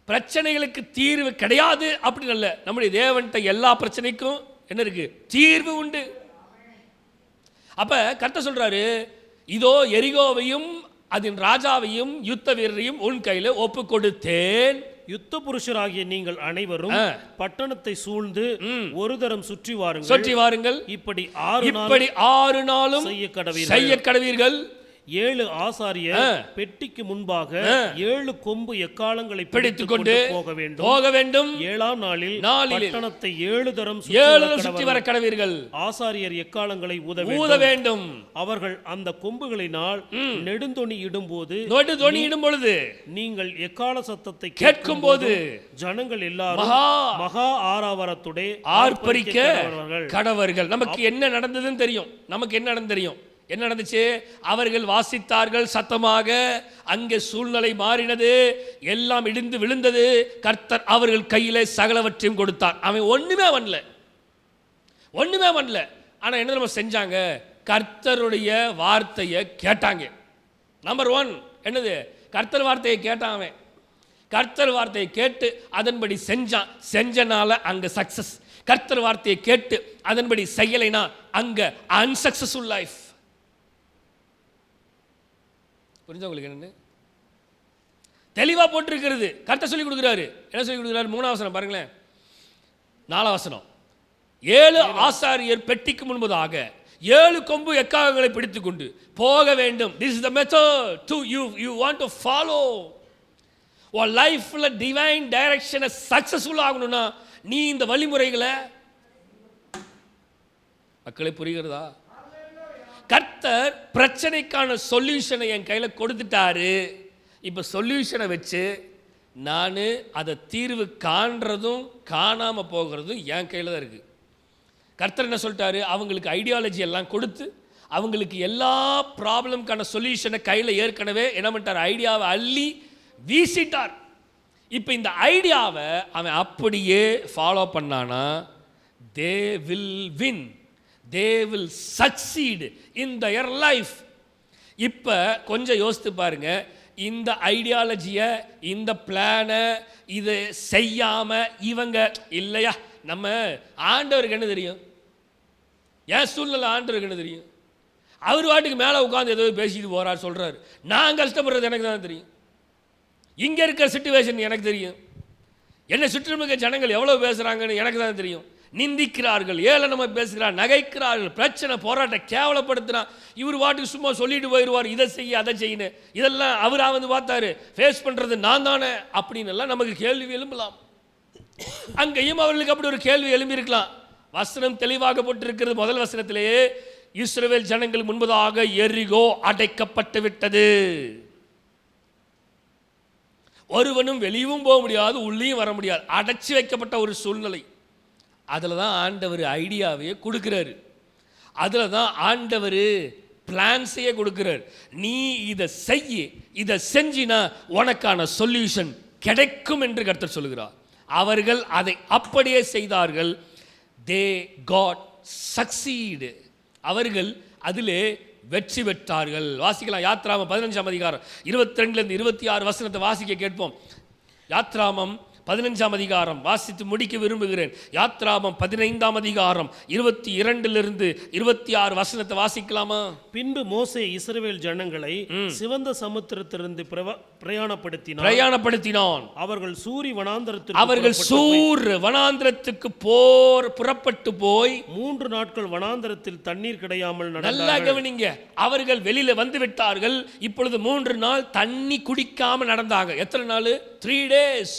பிரச்சனைகளுக்கு தீர்வு கிடையாது அப்படின்னு அல்ல, நம்முடைய தேவன்கிட்ட எல்லா பிரச்சனைக்கும் என்ன இருக்கு? தீர்வு உண்டு. அப்ப கர்த்தர் சொல்றாரு, இதோ எரிகோவையும் அதன் ராஜாவையும் யுத்த வீரரையும் உன் கையில ஒப்பு கொடுத்தேன். யுத்த புருஷராகிய நீங்கள் அனைவரும் பட்டணத்தை சூழ்ந்து ஒரு தரம் சுற்றி வாருங்கள். இப்படி 6 நாளும் செய்ய கடவீர்கள். 7 ஆசாரியர் பெட்டிக்கு முன்பாக 7 கொம்பு எக்காளங்களை பிடித்துக் கொண்டு போக வேண்டும். 7ஆம் நாளில் பட்டணத்தை 7 தரம் சுற்றி வர கடவீர்கள். ஆசாரியர் எக்காளங்களை ஊத வேண்டும். அவர்கள் அந்த கொம்புகளினால் நெடுந்தொனி இடும்போது நீங்கள் எக்கால சத்தத்தை கேட்கும் போது ஜனங்கள் எல்லாரும் மகா ஆரவாரத்துடன் ஆர்ப்பரிக்க கடவர்கள். நமக்கு என்ன நடந்ததுன்னு தெரியும். என்ன நடந்துச்சு? அவர்கள் வாசித்தார்கள் சத்தமாக, அங்கே சூழ்நிலை மாறினது, எல்லாம் இடிந்து விழுந்தது. கர்த்தர் அவர்கள் கையிலே சகலவற்றையும் கொடுத்தார். அவன் ஒண்ணுமே பண்ணல. ஆனா என்ன நம்ம செஞ்சாங்க? கர்த்தருடைய வார்த்தையை கேட்டாங்க. நம்பர் 1 என்னது? கர்த்தர் வார்த்தையை கேட்டான். அவன் கர்த்தர் வார்த்தையை கேட்டு அதன்படி செஞ்சனால அங்க சக்சஸ். கர்த்தர் வார்த்தையை கேட்டு அதன்படி செய்யலைனா அங்க அன்சக்சஸ்ஃபுல் லைஃப். புரிஞ்சா உங்களுக்கு என்னன்னு? தெளிவா போட்டிருக்கிறது. கர்த்தர் சொல்லி கொடுக்குறாரு. என்ன சொல்லி கொடுக்குறாரு? 3ஆம் வசனம் பாருங்களேன். 4ஆம் வசனம், 7 ஆசாரியர் பெட்டிக்கு முன்பதாக 7 கொம்பு எக்காளங்களை பிடித்துக் கொண்டு போக வேண்டும். This is the method to you want to follow. ஒரு லைஃப்ல டிவைன் டைரக்ஷனை சக்சஸ்ஃபுல் ஆகணும்னா நீ இந்த வழிமுறைகளை, மக்களை புரிகிறதா? கர்த்தர் பிரச்சனைக்கான சொல்யூஷனை என் கையில் கொடுத்துட்டாரு. இப்போ சொல்யூஷனை வச்சு நான் அதை தீர்வு காண்றதும் காணாமல் போகிறதும் என் கையில் தான் இருக்குது. கர்த்தர் என்ன சொல்லிட்டாரு? அவங்களுக்கு ஐடியாலஜி எல்லாம் கொடுத்து அவங்களுக்கு எல்லா ப்ராப்ளம்கான சொல்யூஷனை கையில் ஏற்கனவே என்ன பண்ணிட்டார்? ஐடியாவை அள்ளி வீசிட்டார். இப்போ இந்த ஐடியாவை அவன் அப்படியே ஃபாலோ பண்ணானா they will win. They will succeed in their life. இப்போ கொஞ்சம் யோசித்து பாருங்க. இந்த ஐடியாலஜியை, இந்த பிளானை இதை செய்யாம இவங்க இல்லையா? நம்ம ஆண்டவருக்கு என்ன தெரியும்? ஏன் சூழ்நிலை ஆண்டவருக்கு என்ன தெரியும்? அவர் வாட்டுக்கு மேலே உட்காந்து ஏதோ பேசிட்டு போறார், சொல்றாரு. நான் கஷ்டப்படுறது எனக்கு தான் தெரியும். இங்க இருக்கிற சிச்சுவேஷன் எனக்கு தெரியும். என்னை சுற்றிலுமிக்க ஜனங்கள் எவ்வளவு பேசுறாங்கன்னு எனக்கு தான் தெரியும். நிந்திக்கிறார்கள், ஏளனமா பேசுகிறார், நகைக்கிறார்கள், பிரச்சனை போராட்டம் கேவலப்படுத்தினா இவர் வாட்டுக்கு சும்மா சொல்லிட்டு போயிடுவார், இதை செய்ய அதை செய்யணும். இதெல்லாம் அவரா வந்து பார்த்தாரு, ஃபேஸ் பண்றது நான் தானே அப்படின்னு எல்லாம் நமக்கு கேள்வி எழும்பலாம். அங்கேயும் அவர்களுக்கு அப்படி ஒரு கேள்வி எழும்பி இருக்கலாம். வசனம் தெளிவாக போட்டிருக்கிறது. முதல் வசனத்திலேயே இஸ்ரவேல் ஜனங்கள் முன்பதாக எரிகோ அடைக்கப்பட்டு விட்டது. ஒருவனும் வெளியும் போக முடியாது, உள்ளேயும் வர முடியாது, அடைச்சி வைக்கப்பட்ட ஒரு சூழ்நிலை. அதில் தான் ஆண்டவர் ஐடியாவையே கொடுக்குறாரு. அதில் தான் ஆண்டவர் பிளான்ஸையே கொடுக்குறார். நீ இதை இதை செஞ்சினா உனக்கான சொல்யூஷன் கிடைக்கும் என்று கர்த்தர் சொல்லுகிறார். அவர்கள் அதை அப்படியே செய்தார்கள். they got succeed. அவர்கள் அதிலே வெற்றி பெற்றார்கள். வாசிக்கலாம். யாத்ராமம் 15ஆம் அதிகாரம் 22 26 வசனத்தை வாசிக்க கேட்போம். யாத்ராமம் 15ஆம் அதிகாரம் வாசித்து முடிக்க விரும்புகிறேன். யாத்ராமம் 15ஆம் அதிகாரம் 22 26 வசனத்தை வாசிக்கலாமா? பின்பு மோசே இஸ்ரவேல் ஜனங்களை சிவந்த சமுத்திரத்திலிருந்து பிரயாணப்படுத்தினான். அவர்கள் சூர் வனாந்தரத்துக்கு புறப்பட்டு போய் 3 நாட்கள் வனாந்தரத்தில் தண்ணீர் கிடையாமல் நல்லா கவனிங்க. அவர்கள் வெளியில வந்து விட்டார்கள். இப்பொழுது 3 நாள் தண்ணி குடிக்காம நடந்தாங்க. எத்தனை நாள்? 3 days.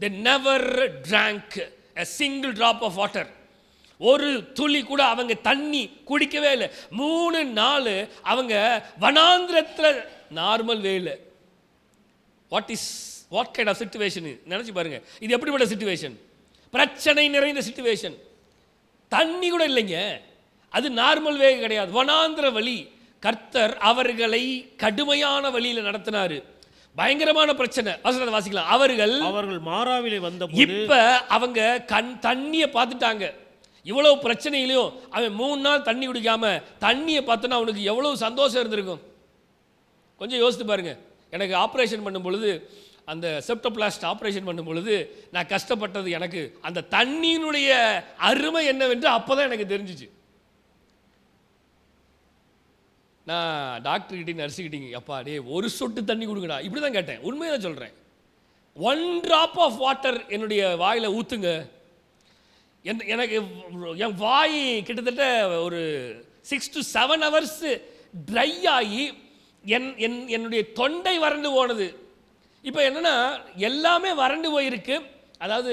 They never drank a single drop of water. ஒரு துளி கூட அவங்க தண்ணி குடிக்கவே இல்லை. 3 நாள் அவங்க வனாந்திரத்தில் நார்மல் வேல. வாட் கைண்ட் ஆஃப் சிச்சுவேஷன் நினைச்சு பாருங்க. இது எப்படிப்பட்ட சிச்சுவேஷன்? பிரச்சனை நிறைந்த சிச்சுவேஷன். தண்ணி கூட இல்லைங்க, அது நார்மல் வே கிடையாது, வனாந்திர வழி. கர்த்தர் அவர்களை கடுமையான வழியில் நடத்தினாரு. பயங்கரமான பிரச்சனை. வசனத்தை வாசிக்கலாம். அவர்கள் மாராவிலே வந்த இப்ப அவங்க தண்ணியை பார்த்துட்டாங்க. இவ்வளவு பிரச்சனையிலையும் அவன் 3 நாள் தண்ணி குடிக்காம தண்ணியை பார்த்தோன்னா அவனுக்கு எவ்வளவு சந்தோஷம் இருந்திருக்கும். கொஞ்சம் யோசித்து பாருங்க. எனக்கு ஆப்ரேஷன் பண்ணும் பொழுது, அந்த செப்டோபிளாஸ்ட் ஆப்ரேஷன் பண்ணும் பொழுது நான் கஷ்டப்பட்டது, எனக்கு அந்த தண்ணியினுடைய அருமை என்னவென்று அப்போதான் எனக்கு தெரிஞ்சிச்சு. நான் டாக்டர்கிட்டையும் நர்ஸுக்கிட்டையும், அப்பா டே ஒரு சொட்டு தண்ணி கொடுங்கடா, இப்படி தான் கேட்டேன். உண்மையை தான் சொல்கிறேன். 1 drop ஆஃப் வாட்டர் என்னுடைய வாயில் ஊற்றுங்க. எனக்கு என் வாய் கிட்டத்தட்ட ஒரு 6 to 7 hours ட்ரை ஆகி என்னுடைய தொண்டை வறண்டு போனது. இப்போ என்னென்னா எல்லாமே வறண்டு போயிருக்கு. அதாவது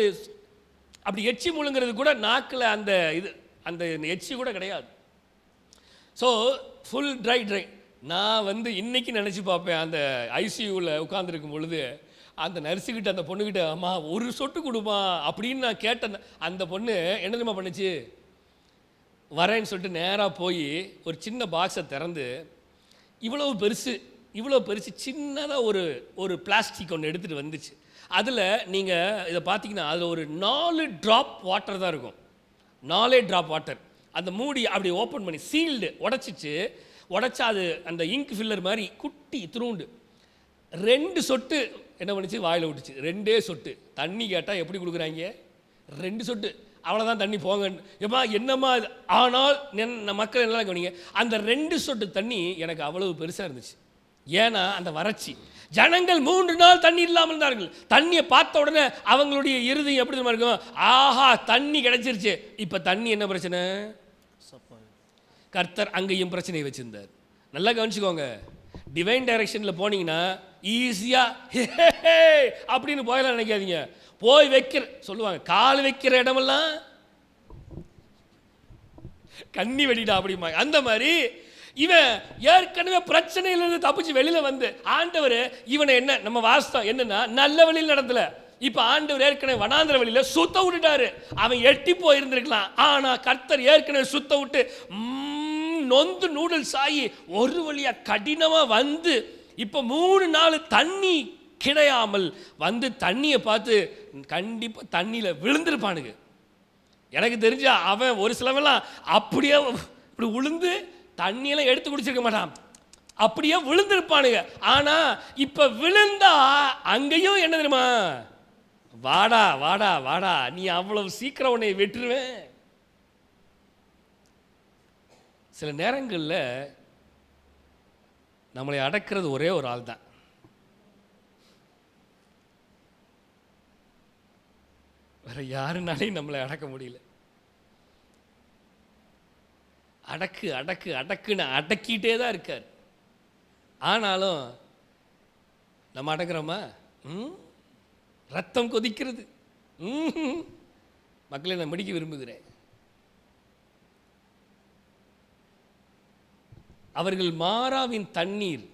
அப்படி எச்சி முழுங்கிறது கூட நாக்கில் அந்த எச்சி கூட கிடையாது. So full dry. நான் இன்னைக்கு நினச்சி பார்ப்பேன், அந்த ஐசியூவில் உட்காந்துருக்கும் பொழுது அந்த நர்ஸுக்கிட்ட, அந்த பொண்ணுக்கிட்ட, அம்மா ஒரு சொட்டு கொடுமா அப்படின்னு நான் கேட்டேன். அந்த பொண்ணு என்ன தெரியுமா பண்ணுச்சு, வரேன்னு சொல்லிட்டு நேராக போய் ஒரு சின்ன பாக்ஸை திறந்து, இவ்வளோ பெருசு சின்னதாக ஒரு பிளாஸ்டிக் ஒன்று எடுத்துகிட்டு வந்துச்சு. அதில் நீங்கள் இதை பார்த்தீங்கன்னா அதில் ஒரு 4 drop வாட்டர் தான் இருக்கும். 4 drop வாட்டர். அந்த மூடி அப்படி ஓப்பன் பண்ணி சீல்டு உடைச்சா அது அந்த இங்க் ஃபில்லர் மாதிரி குட்டி திருண்டு 2 சொட்டு என்ன பண்ணிச்சு, வாயில் விட்டுச்சு. 2 சொட்டு தண்ணி கேட்டால் எப்படி கொடுக்குறாங்க, 2 சொட்டு, அவ்வளோதான் தண்ணி போங்க. ஏமா என்னம்மா. ஆனால் மக்கள் என்னெல்லாம் கவனிங்க, அந்த 2 சொட்டு தண்ணி எனக்கு அவ்வளவு பெருசாக இருந்துச்சு. ஏன்னா அந்த வறட்சி. ஜனங்கள் 3 நாள் தண்ணி இல்லாமல் இருந்தார்கள். தண்ணியை பார்த்த உடனே அவங்களுடைய இருதயம் எப்படி இருக்கும், ஆஹா தண்ணி கிடைச்சிருச்சு. இப்போ தண்ணி என்ன பிரச்சனை, கர்த்தர் அங்கேயும் பிரச்சனையை வச்சிருந்தார். நல்லா கவனிச்சுக்கோங்க. டிவைன் டைரக்ஷனில் போனீங்கன்னா ஈஸியாக அப்படின்னு போயலாம் நினைக்காதீங்க. போய் சொல்லுவாங்க, கால் வைக்கிற இடமெல்லாம் கண்ணி வெடிடா அப்படிமா. அந்த மாதிரி இவன் ஏற்கனவே பிரச்சனையிலிருந்து தப்பிச்சு வெளியில வந்து, ஆண்டவர் இவனை என்ன, நம்ம வாஸ்தவம் என்னன்னா நல்ல வழியில் நடத்தல. இப்ப ஆண்டவர் ஏற்கனவே வனாந்திர வழியில சுத்த விட்டுட்டாரு. அவன் எட்டி போயிருந்திருக்கலாம். ஆனா கர்த்தர் ஏற்கனவே சுத்த விட்டு நொந்து நூடுல்ஸ் ஆகி ஒரு வழியா கடினமா வந்து, இப்ப 3 நாள் தண்ணி கிடையாமல் வந்து தண்ணியை பார்த்து கண்டிப்பா தண்ணியில விழுந்திருப்பானுங்க. எனக்கு தெரிஞ்சா அவன் ஒரு சிலவெல்லாம் அப்படியே இப்படி விழுந்து தண்ணியெல்லாம் எடுத்து குடிச்சிருக்க மாட்டான், அப்படியே விழுந்திருப்பானுங்க. ஆனா இப்ப விழுந்தா அங்கேயும் என்ன தெரியுமா, வாடா வாடா வாடா, நீ அவ்வளவு சீக்கிரம் உன்னை வெட்டுருவேன். சில நேரங்களில் நம்மளை அடக்கிறது ஒரே ஒரு ஆள் தான். வேற யாருனாலையும் நம்மளை அடக்க முடியல. அடக்குன்னு அடக்கிட்டே தான் இருக்கார். ஆனாலும் நம்ம அடக்குறோமா, ரத்தம் கொதிக்கிறது. மக்களை நான் முடிக்க விரும்புகிறேன். அவர்கள் மாராவின் தண்ணீர்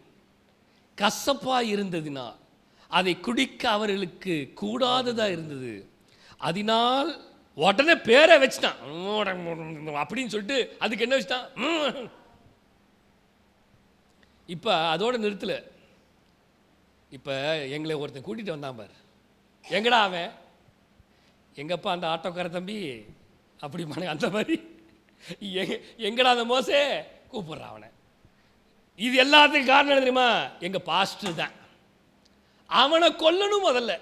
கசப்பா இருந்ததினால் அதை குடிக்க அவர்களுக்கு கூடாததா இருந்தது. அதனால் உடனே பேரை வச்சுட்டான் அப்படின்னு சொல்லிட்டு, அதுக்கு என்ன வச்சுட்டான். இப்ப அதோட நிறுத்தல. இப்ப எங்களை ஒருத்தன் கூட்டிட்டு வந்தான் பார். எங்கடா அவன், எங்கப்பா அந்த ஆட்டோக்கார தம்பி அப்படி அந்த மாதிரி எங்கடா அந்த மோசே கூப்பிடுறான் அவனை. இது எல்லாத்துக்கும் காரணம் என்ன தெரியுமா, எங்க பாஸ்டர் தான். அவனை கொல்லணும். முதல்ல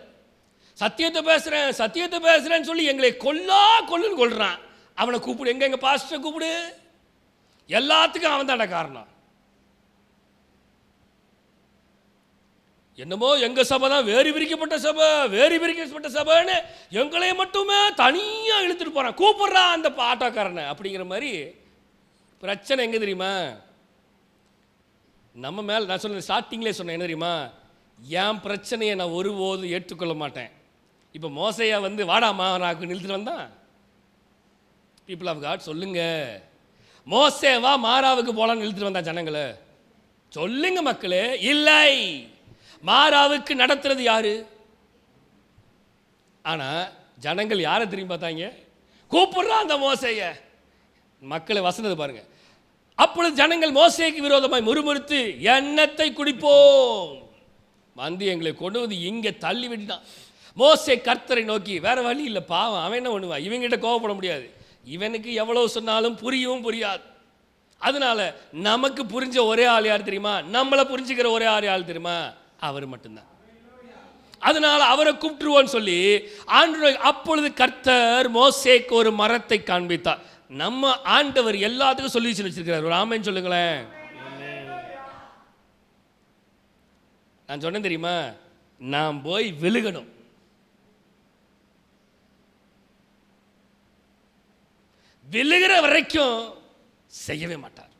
சத்தியத்தை பேசுறேன்னு சொல்லி எங்களை கொல்லுன்னு கொல்றான். அவனை கூப்பிடு, எங்க பாஸ்டரை கூப்பிடு. எல்லாத்துக்கும் அவன் தான காரணம். என்னமோ எங்க சபை தான் வேறு விரிக்கப்பட்ட சபைன்னு எங்களை மட்டுமே தனியா இழுத்துட்டு போறான், கூப்பிடுறான் அந்த ஆட்டோக்காரனை அப்படிங்கிற மாதிரி. பிரச்சனை எங்க தெரியுமா, நம்ம மேல. நான் சொன்ன ஸ்டார்டிங்லேயே சொன்னேன் என்ன தெரியுமா, என் பிரச்சனையை நான் ஒருபோதும் ஏற்றுக்கொள்ள மாட்டேன். இப்போ மோசையா வந்து வாடாமா நான் நிறுத்திட்டு வந்தான். பீப்புள் ஆஃப் காட் சொல்லுங்க, மோசேவா மாராவுக்கு போலான்னு இழுத்துட்டு வந்தான் ஜனங்களை? சொல்லுங்க மக்களே. இல்லை, மாராவுக்கு நடத்துறது யாரு? ஆனா ஜனங்கள் யாரை திரும்பி பார்த்தாங்க? கூப்பிடுறான் அந்த மோசைய. மக்களை வசனத்தை பாருங்க. அப்பொழுது ஜனங்கள் மோசேக்கு விரோதமாய் முறுமுறுத்து, எண்ணத்தை குடிப்போம் வந்து எங்களை கொண்டு வந்து இங்கே தள்ளி விட்டான். மோசே கர்த்தரை நோக்கி, வேற வழி இல்லை, பாவம் அவன் என்ன பண்ணுவான், இவங்கிட்ட கோவப்பட முடியாது, இவனுக்கு எவ்வளவு சொன்னாலும் புரியவும் புரியாது. அதனால நமக்கு புரிஞ்ச ஒரே ஆள் யார் தெரியுமா? நம்மளை புரிஞ்சுக்கிற ஒரே ஆள் தெரியுமா? அவர் மட்டும்தான். அதனால அவரை கூப்பிட்டுருவோன்னு சொல்லி ஆண்டவர், அப்பொழுது கர்த்தர் மோசேக்கு ஒரு மரத்தை காண்பித்தார். நம்ம ஆண்டவர் எல்லாத்துக்கும் சொல்யூஷன் வச்சிருக்கிறார். ஒரு ஆமென் சொல்லுங்களேன். நான் சொன்னேன் தெரியுமா, நான் போய் விழுகணும். விழுகிற வரைக்கும் செய்யவே மாட்டார்.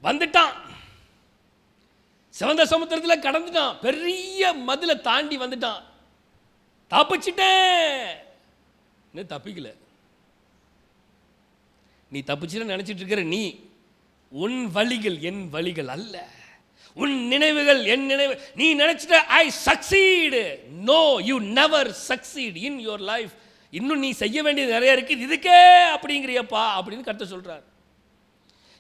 வந்துட்டான், சிவந்த சமுத்திரத்தில் கடந்துட்டான், பெரிய மதிலை தாண்டி வந்துட்டான், தப்பிச்சிட்டேன். தப்பிக்கல. நீ தப்பிச்சுன்னு நினைச்சிட்டு இருக்கிற நீ, உன் வழிகள் என் வழிகள் அல்ல, உன் நினைவுகள் என் நினைவு. நீ நினைச்சிட்ட I succeed. No, you never succeed in your life. இன்னும் நீ செய்ய வேண்டியது நிறைய இருக்கு, இதுக்கே அப்படிங்கிறியப்பா அப்படின்னு கர்த்தர் சொல்றார்.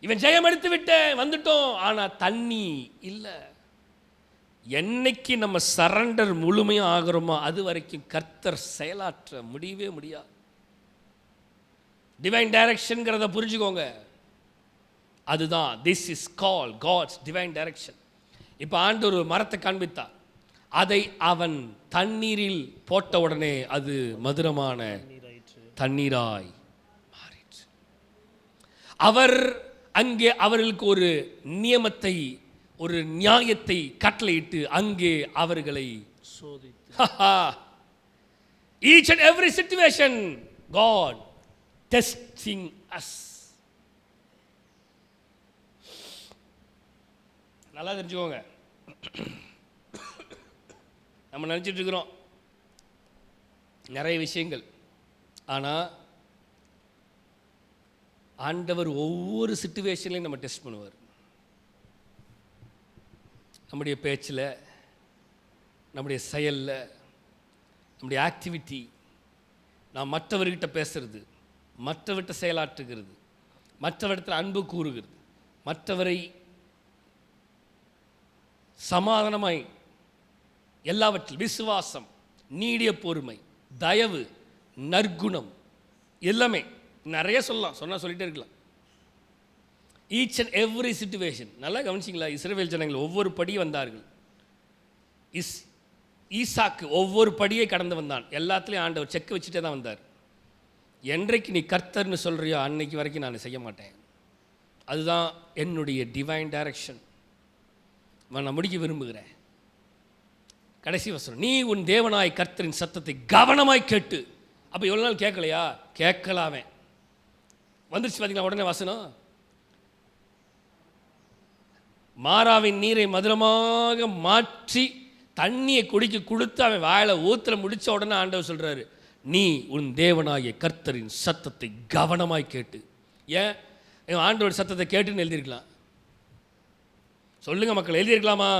இவன் ஜெயம் எடுத்து விட்டேன், வந்துட்டோம், ஆனா தண்ணி இல்லை. என்னைக்கு நம்ம சரண்டர் முழுமையாக ஆகிறோமோ அது வரைக்கும் கர்த்தர் செயலாற்ற முடியவே முடியாது. டிவைன் டைரக்ஷன்ங்கிறத புரிஞ்சுக்கோங்க. அதுதான் this is call God's divine direction. இப்போ ஆண்டவர் ஒரு மரத்தை காண்பித்தார். அதை அவன் தண்ணீரில் போட்ட உடனே அது மதுரமான தண்ணீராய் மாறிற்று. அவர் அங்கே அவர்களுக்கு ஒரு நியமத்தை, ஒரு நியாயத்தை கட்டளையிட்டு அங்கே அவர்களை சோதித்து, each and every situation God testing us. நல்லா தெரிஞ்சுக்கோங்க. நம்ம நினச்சிட்டு இருக்கிறோம் நிறைய விஷயங்கள், ஆனால் ஆண்டவர் ஒவ்வொரு சிச்சுவேஷன்லையும் நம்ம டெஸ்ட் பண்ணுவார். நம்முடைய பேச்சில், நம்முடைய செயலில், நம்முடைய ஆக்டிவிட்டி, நாம் மற்றவர்கிட்ட பேசுறது, மற்றவர்கிட்ட செயலாற்றுகிறது, மற்றவரிடத்தில் அன்பு கூறுகிறது, மற்றவரை சமாதானமாய் எல்லாவற்றில் விசுவாசம், நீடிய பொறுமை, தயவு, நற்குணம், எல்லாமே நிறைய சொல்லலாம், சொல்லிட்டே இருக்கலாம். Each and every situation. நல்லா கவனிச்சிங்களா? இஸ்ரவேல் ஜனங்கள் ஒவ்வொரு படி வந்தார்கள். ஈசாக்கு ஒவ்வொரு படியை கடந்து வந்தான். எல்லாத்துலேயும் ஆண்டவர் செக் வச்சுட்டே தான் வந்தார். என்றைக்கு நீ கர்த்தர்னு சொல்கிறியோ அன்னைக்கு வரைக்கும் நான் செய்ய மாட்டேன். அதுதான் என்னுடைய டிவைன் டைரக்ஷன். நான் முடிக்க விரும்புகிறேன். கடைசி வசனம், நீ உன் தேவனாய் கர்த்தரின் சத்தத்தை கவனமாய் கேட்டு. அப்போ எவ்வளோ நாள் கேட்கலையா? கேட்கலாமே வந்துருச்சு. பார்த்தீங்களா உடனே வசனம், மாறாவின் நீரை மதுரமாக மாற்றி தண்ணியை குடிக்க கொடுத்து அவன் வாயில ஊத்துல முடிச்ச உடனே ஆண்டவர் சொல்றாரு, நீ உன் தேவனாகிய கர்த்தரின் சத்தத்தை கவனமாய் கேட்டு. ஏன் ஆண்டவர் சத்தத்தை கேட்டுன்னு எழுதியிருக்கலாம். சொல்லுங்க மக்கள், எழுதியிருக்கலாமா?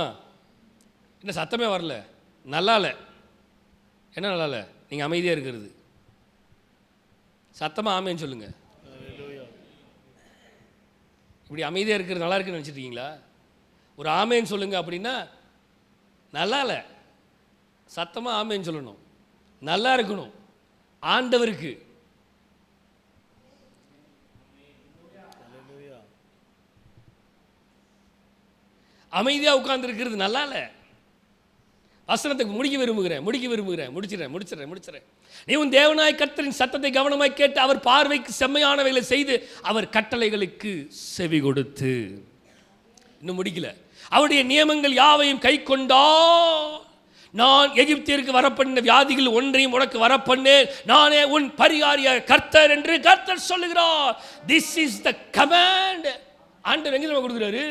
என்ன சத்தமே வரல, நல்லா இல்லை. என்ன நல்லா இல்லை? நீங்கள் அமைதியாக இருக்கிறது. சத்தமாக ஆமேன்னு சொல்லுங்க. இப்படி அமைதியாக இருக்கிறது நல்லா இருக்குன்னு நினச்சிருக்கீங்களா? ஒரு ஆமேன்னு சொல்லுங்க அப்படின்னா நல்லா இல்லை, சத்தமாக ஆமேன்னு சொல்லணும், நல்லா இருக்கணும். ஆண்டவருக்கு அமைதியாக உட்கார்ந்து இருக்கிறது நல்லா இல்லை. வசனத்துக்கு முடிக்க விரும்புகிறேன், முடிச்சிடறேன். நீ உன் தேவனாய் கர்த்தரின் சத்தத்தை கவனமாய் கேட்டு அவர் பார்வைக்கு செம்மையானவைகளை செய்து அவர் கட்டளைகளுக்கு செவி கொடுத்து. இன்னும் முடிக்கல. அவருடைய நியமங்கள் யாவையும் கை கொண்டா, நான் எகிப்தியருக்கு வரப்பண்ண வியாதிகள் ஒன்றையும் உனக்கு வரப்பண்ணேன், நானே உன் பரிகாரிய கர்த்தர் என்று கர்த்தர் சொல்லுகிறார். This is the command. ஆண்டவர் எங்க நம்ம கொடுக்குறாரு?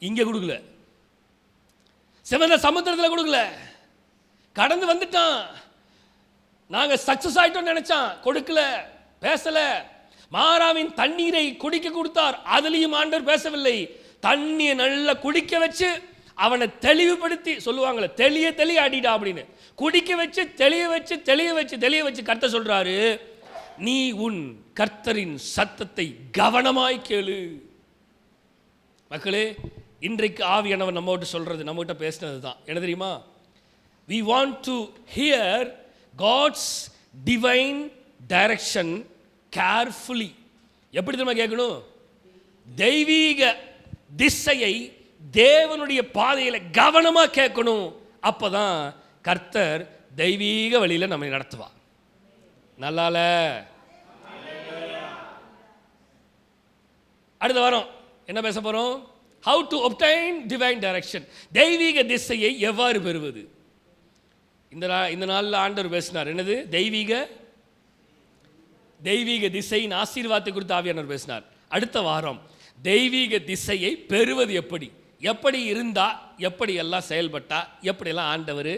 இங்க கொடுக்கல, சிவந்த சமுத்திரத்தில் கொடுக்கல, கடந்து வந்துட்டான். நாங்க சக்சஸ் ஆயிட்டோம் நினைச்சான், கொடுக்கல, பேசல. மாறாவின் தண்ணீரை குடிக்க கொடுத்தார், அதுலயும் ஆண்டவர் பேசவில்லை. தண்ணியை நல்லா குடிக்க வச்சு அவனை தெளிவுபடுத்தி சொல்லுவாங்களே, தெளிய அடிடா அப்படின்னு, குடிக்க வச்சு தெளிய வச்சு கர்த்தர் சொல்றாரு, நீ உன் கர்த்தரின் சத்தத்தை கவனமாய் கேளு. மக்களே, இன்றைக்கு ஆவியானவர் நம்மகிட்ட பேசினது தான் என்ன தெரியுமா? we want to hear God's divine direction carefully. எப்படி தெரியுமா கேட்கணும்? தெய்வீக திசையை, தேவனுடைய பாதையில கவனமா கேட்கணும். அப்பதான் கர்த்தர் தெய்வீக வழியில நம்மை நடத்துவார். நல்லால அடுத்த வாரம் என்ன பேச போறோம்? how to obtain divine direction. தெய்வீக திசையை எவ்வாறு பெறுவது? இந்த நாளில் ஆண்டவர் பேசினார். என்னது? தெய்வீக திசையின் ஆசீர்வாதத்தை குறித்து ஆவியானவர் பேசினார். அடுத்த வாரம் தெய்வீக திசையை பெறுவது எப்படி இருந்தா, எப்படி எல்லாம் செயல்பட்டா, எப்படியெல்லாம் ஆண்டவர்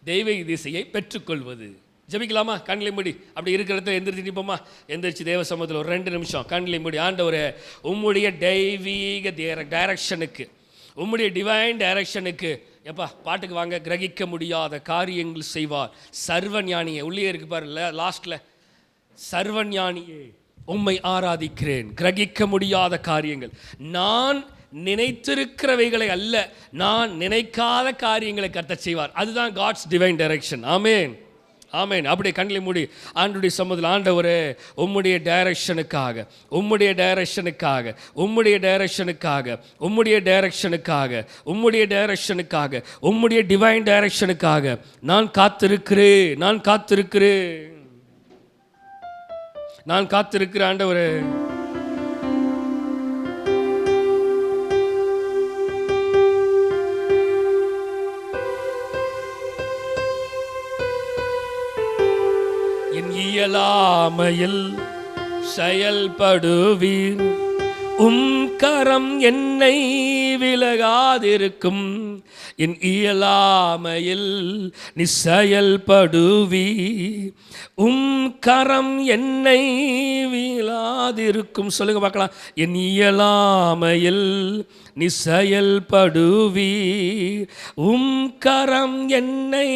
தெய்வீக திசையை பெற்றுக்கொள்வது. ஜெபிக்கலாமா? கண்களை மூடி அப்படி இருக்கிற இடத்துல எந்திரிச்சு நிற்போமா? எந்திரிச்சு தேவ சமூகத்தில் ஒரு 2 நிமிஷம் கண்களை மூடி, ஆண்டவரே உம்முடைய தெய்வீக டைரக்ஷனுக்கு, உம்முடைய டிவைன் டைரக்ஷனுக்கு, எப்பா பாட்டுக்கு வாங்க, கிரகிக்க முடியாத காரியங்கள் செய்வார் சர்வஞானியே. உள்ளே இருக்கு பாரு லாஸ்ட்ல, சர்வஞானியே உம்மை ஆராதிக்கிறேன். கிரகிக்க முடியாத காரியங்கள், நான் நினைத்திருக்கிறவைகளை அல்ல, நான் நினைக்காத காரியங்களை கர்த்தர் செய்வார். அதுதான் காட்ஸ் டிவைன் டைரக்ஷன். ஆமேன், ஆமேன். அப்படியே கண்களை மூடி ஆண்டுடைய சமூகத்தில், ஆண்டவரே உம்முடைய டைரக்ஷனுக்காக, உம்முடைய டைரக்ஷனுக்காக, உம்முடைய டைரக்ஷனுக்காக, உம்முடைய டைரக்ஷனுக்காக, உம்முடைய டைரக்ஷனுக்காக, உம்முடைய டிவைன் டைரக்ஷனுக்காக நான் காத்திருக்கிறேன், நான் காத்திருக்கிறேன், நான் காத்திருக்கிறேன் ஆண்டவரே. என் இயலாமையில் செயல்படுவீர், கரம் என்னை விலகாதிருக்கும். என் இயலாமையில் நீ செயல்படுவீர், கரம் என்னை விலாதிருக்கும். சொல்லுங்க பார்க்கலாம். என் இயலாமையில் நீ செயல்படுவீர், கரம் என்னை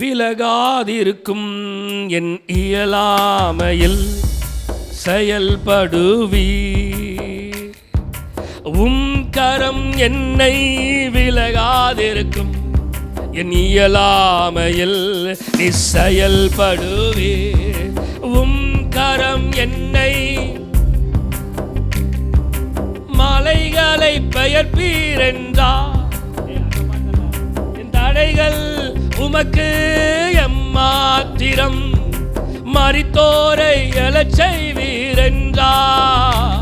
விலகாதிருக்கும். என் இயலாமையில் செயல்படுவீர், கரம் என்னை விலகாதிருக்கும். என் இயலாமையில் நீ செயல்படுவீர், கரம் என்னை, மலைகளை பெயர்ப்பீர் என்றார். என் தடைகள் உமக்கு எம்மாத்திரம், மரித்தோரை எழச் செய்வீர் என்றார்.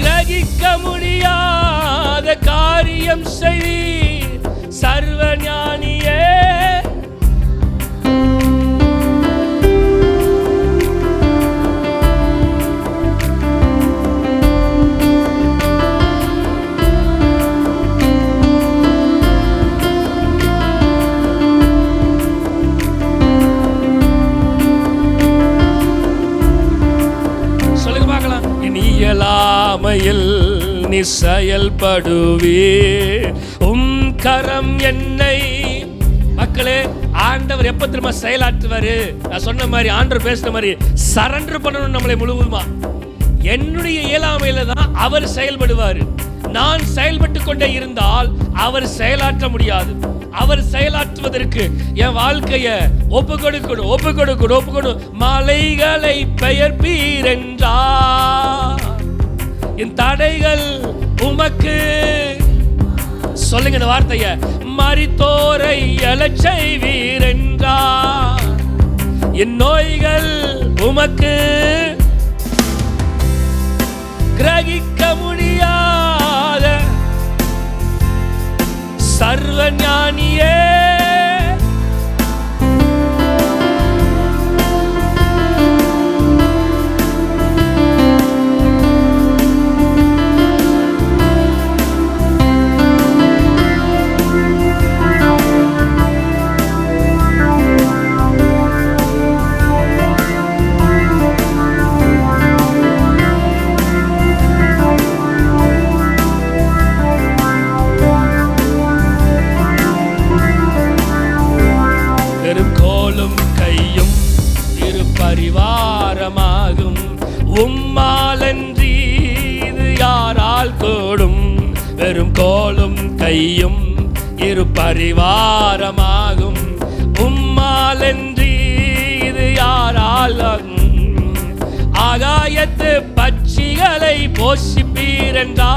கிரகிக்க முடியாத காரியம் செய்வீர் சர்வஞானியே. சொல்லுங்க பார்க்கலாம். இயலாமையில் நீ செயல்படுவீர், கரம் என்னை. மக்களே, ஆண்டவர் எப்ப திரும்ப செயலாற்றுவாரு? நான் சொன்ன மாதிரி, ஆண்டவர் பேசுன மாதிரி சரண்டர் பண்ணணும் நம்மளை முழுவதுமா. என்னுடைய இயலாமையில தான் அவர் செயல்படுவார். நான் செயல்பட்டு கொண்டே இருந்தால் அவர் செயலாற்ற முடியாது. அவர் செயலாற்றுவதற்கு என் வாழ்க்கையை ஒப்பு கொடுக்கணும். மலைகளை பெயர்ப்பீர் என்றார். என் தடைகள் உமக்கு, சொல்லுங்க இந்த வார்த்தைய, மரித்தோரை எழச் செய்வீர் என்றார். என் நோய்கள் உமக்கு கிரகிக்க முடியாத சர்வஞானியே. உம்மாலன்றி இது யாரால் கூடும், வெறும் கோலும் கையும் இரு பரிவாரமாகும். உம்மாலன்றி இது யாரால் ஆகும். ஆகாயத்து பட்சிகளை போஷிப்பீரென்றா,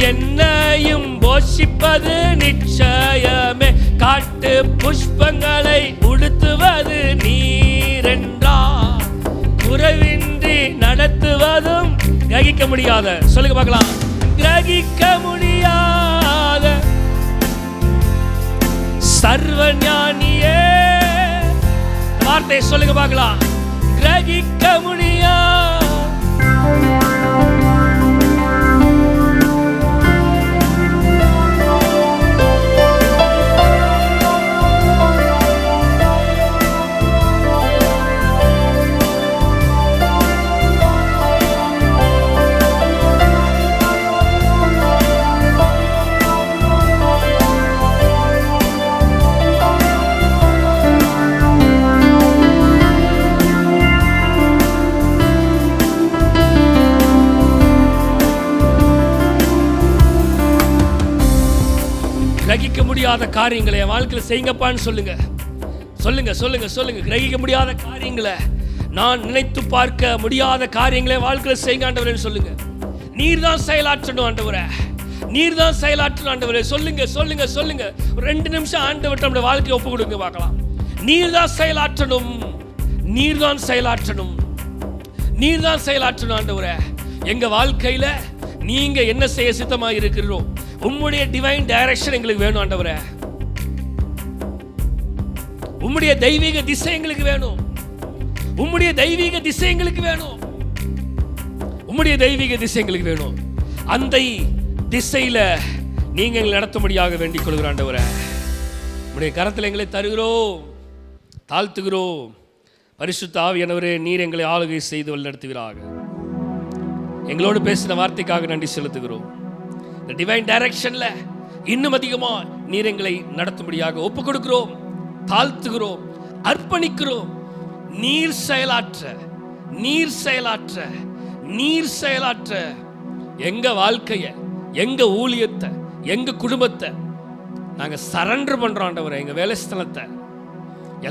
என்னையும் போஷிப்பது நிச்சயமே. காட்டு புஷ்பங்களை உடுத்துவது நீரென்றா, குறைவின்றி நடத்துவதும் கிரகிக்க முடியாத, சொல்லுங்க பார்க்கலாம், கிரகிக்க முடியாத சர்வ ஞானியே. வார்த்தை சொல்லுங்க பார்க்கலாம், கிரகிக்க முடியாத. கிரகிக்க முடியாத காரியங்களை என் வாழ்க்கையில் செய்யுங்கப்பான்னு சொல்லுங்க, சொல்லுங்க, சொல்லுங்க, சொல்லுங்க. கிரகிக்க முடியாத காரியங்களை, நான் நினைத்து பார்க்க முடியாத காரியங்களை வாழ்க்கையில் செய்யுங்க ஆண்டவரேன்னு சொல்லுங்க. நீர் தான் செயலாற்றணும் ஆண்டவரே, நீர் தான் செயலாற்றணும் ஆண்டவரே. சொல்லுங்க, சொல்லுங்க, சொல்லுங்க. ஒரு 2 நிமிஷம் ஆண்டவர்ட்ட நம்முடைய வாழ்க்கையை ஒப்பு கொடுங்க பார்க்கலாம். நீர் தான் செயலாற்றணும், நீர் தான் செயலாற்றணும், நீர் தான் செயலாற்றணும் ஆண்டவரே. எங்க வாழ்க்கையில நீங்க என்ன செய்ய சித்தமா இருக்கிறீரோ உம்முடைய டிவைன் டைரக்ஷன் எங்களுக்கு வேணும் ஆண்டவரே. உம்முடைய தெய்வீக திசை எங்களுக்கு வேணும், உம்முடைய தெய்வீக திசை எங்களுக்கு வேணும், உம்முடைய தெய்வீக திசை எங்களுக்கு வேணும். அந்த திசையில நீங்க எங்களை நடத்தும்படியாக வேண்டிக் கொள்கிறோம் ஆண்டவரே. உம்முடைய கரத்தில் எங்களை தருகிறோம், தாழ்த்துகிறோம். பரிசுத்த ஆவியானவரே, நீர் எங்களை ஆளுகை செய்து வழிநடத்துவீராக. எங்களோடு பேசின வார்த்தைக்காக நன்றி செலுத்துகிறோம். இந்த டிவைன் டைரக்ஷன்ல இன்னும் அதிகமா நீர் எங்களை நடத்தும்படியாக ஒப்பு கொடுக்கிறோம், தாழ்த்துகிறோம், அர்ப்பணிக்கிறோம். நீர் செயலாற்ற, நீர் செயலாற்ற, நீர் செயலாற்ற எங்க வாழ்க்கைய, எங்க ஊழியத்தை, எங்க குடும்பத்தை நாங்க சரண்டர் பண்றோம் ஆண்டவரே. எங்க வேலை ஸ்தலத்தை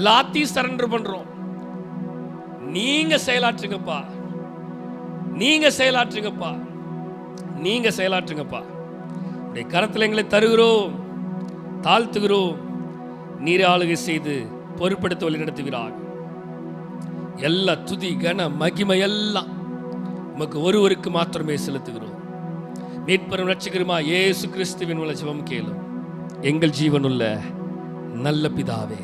எல்லாத்தையும் சரண்டர் பண்றோம். நீங்க செயலாற்றுங்கப்பா, நீங்க செயலாற்றுங்கப்பா, நீங்க செயலாற்றுங்கப்பா. உடைய கரத்தில் எங்களை தருகிறோம், தாழ்த்துகிறோம். நீர் ஆளுகை செய்து பொறுப்படுத்த வழி நடத்துகிறார். எல்லா துதி கன மகிமை எல்லாம் உமக்கு ஒருவருக்கு மாத்திரமே செலுத்துகிறோம். மீட்பரும் ரட்சகருமா இயேசு கிறிஸ்துவின் மூலம் ஜெபம் கேளும் எங்கள் ஜீவனுள்ள நல்ல பிதாவே.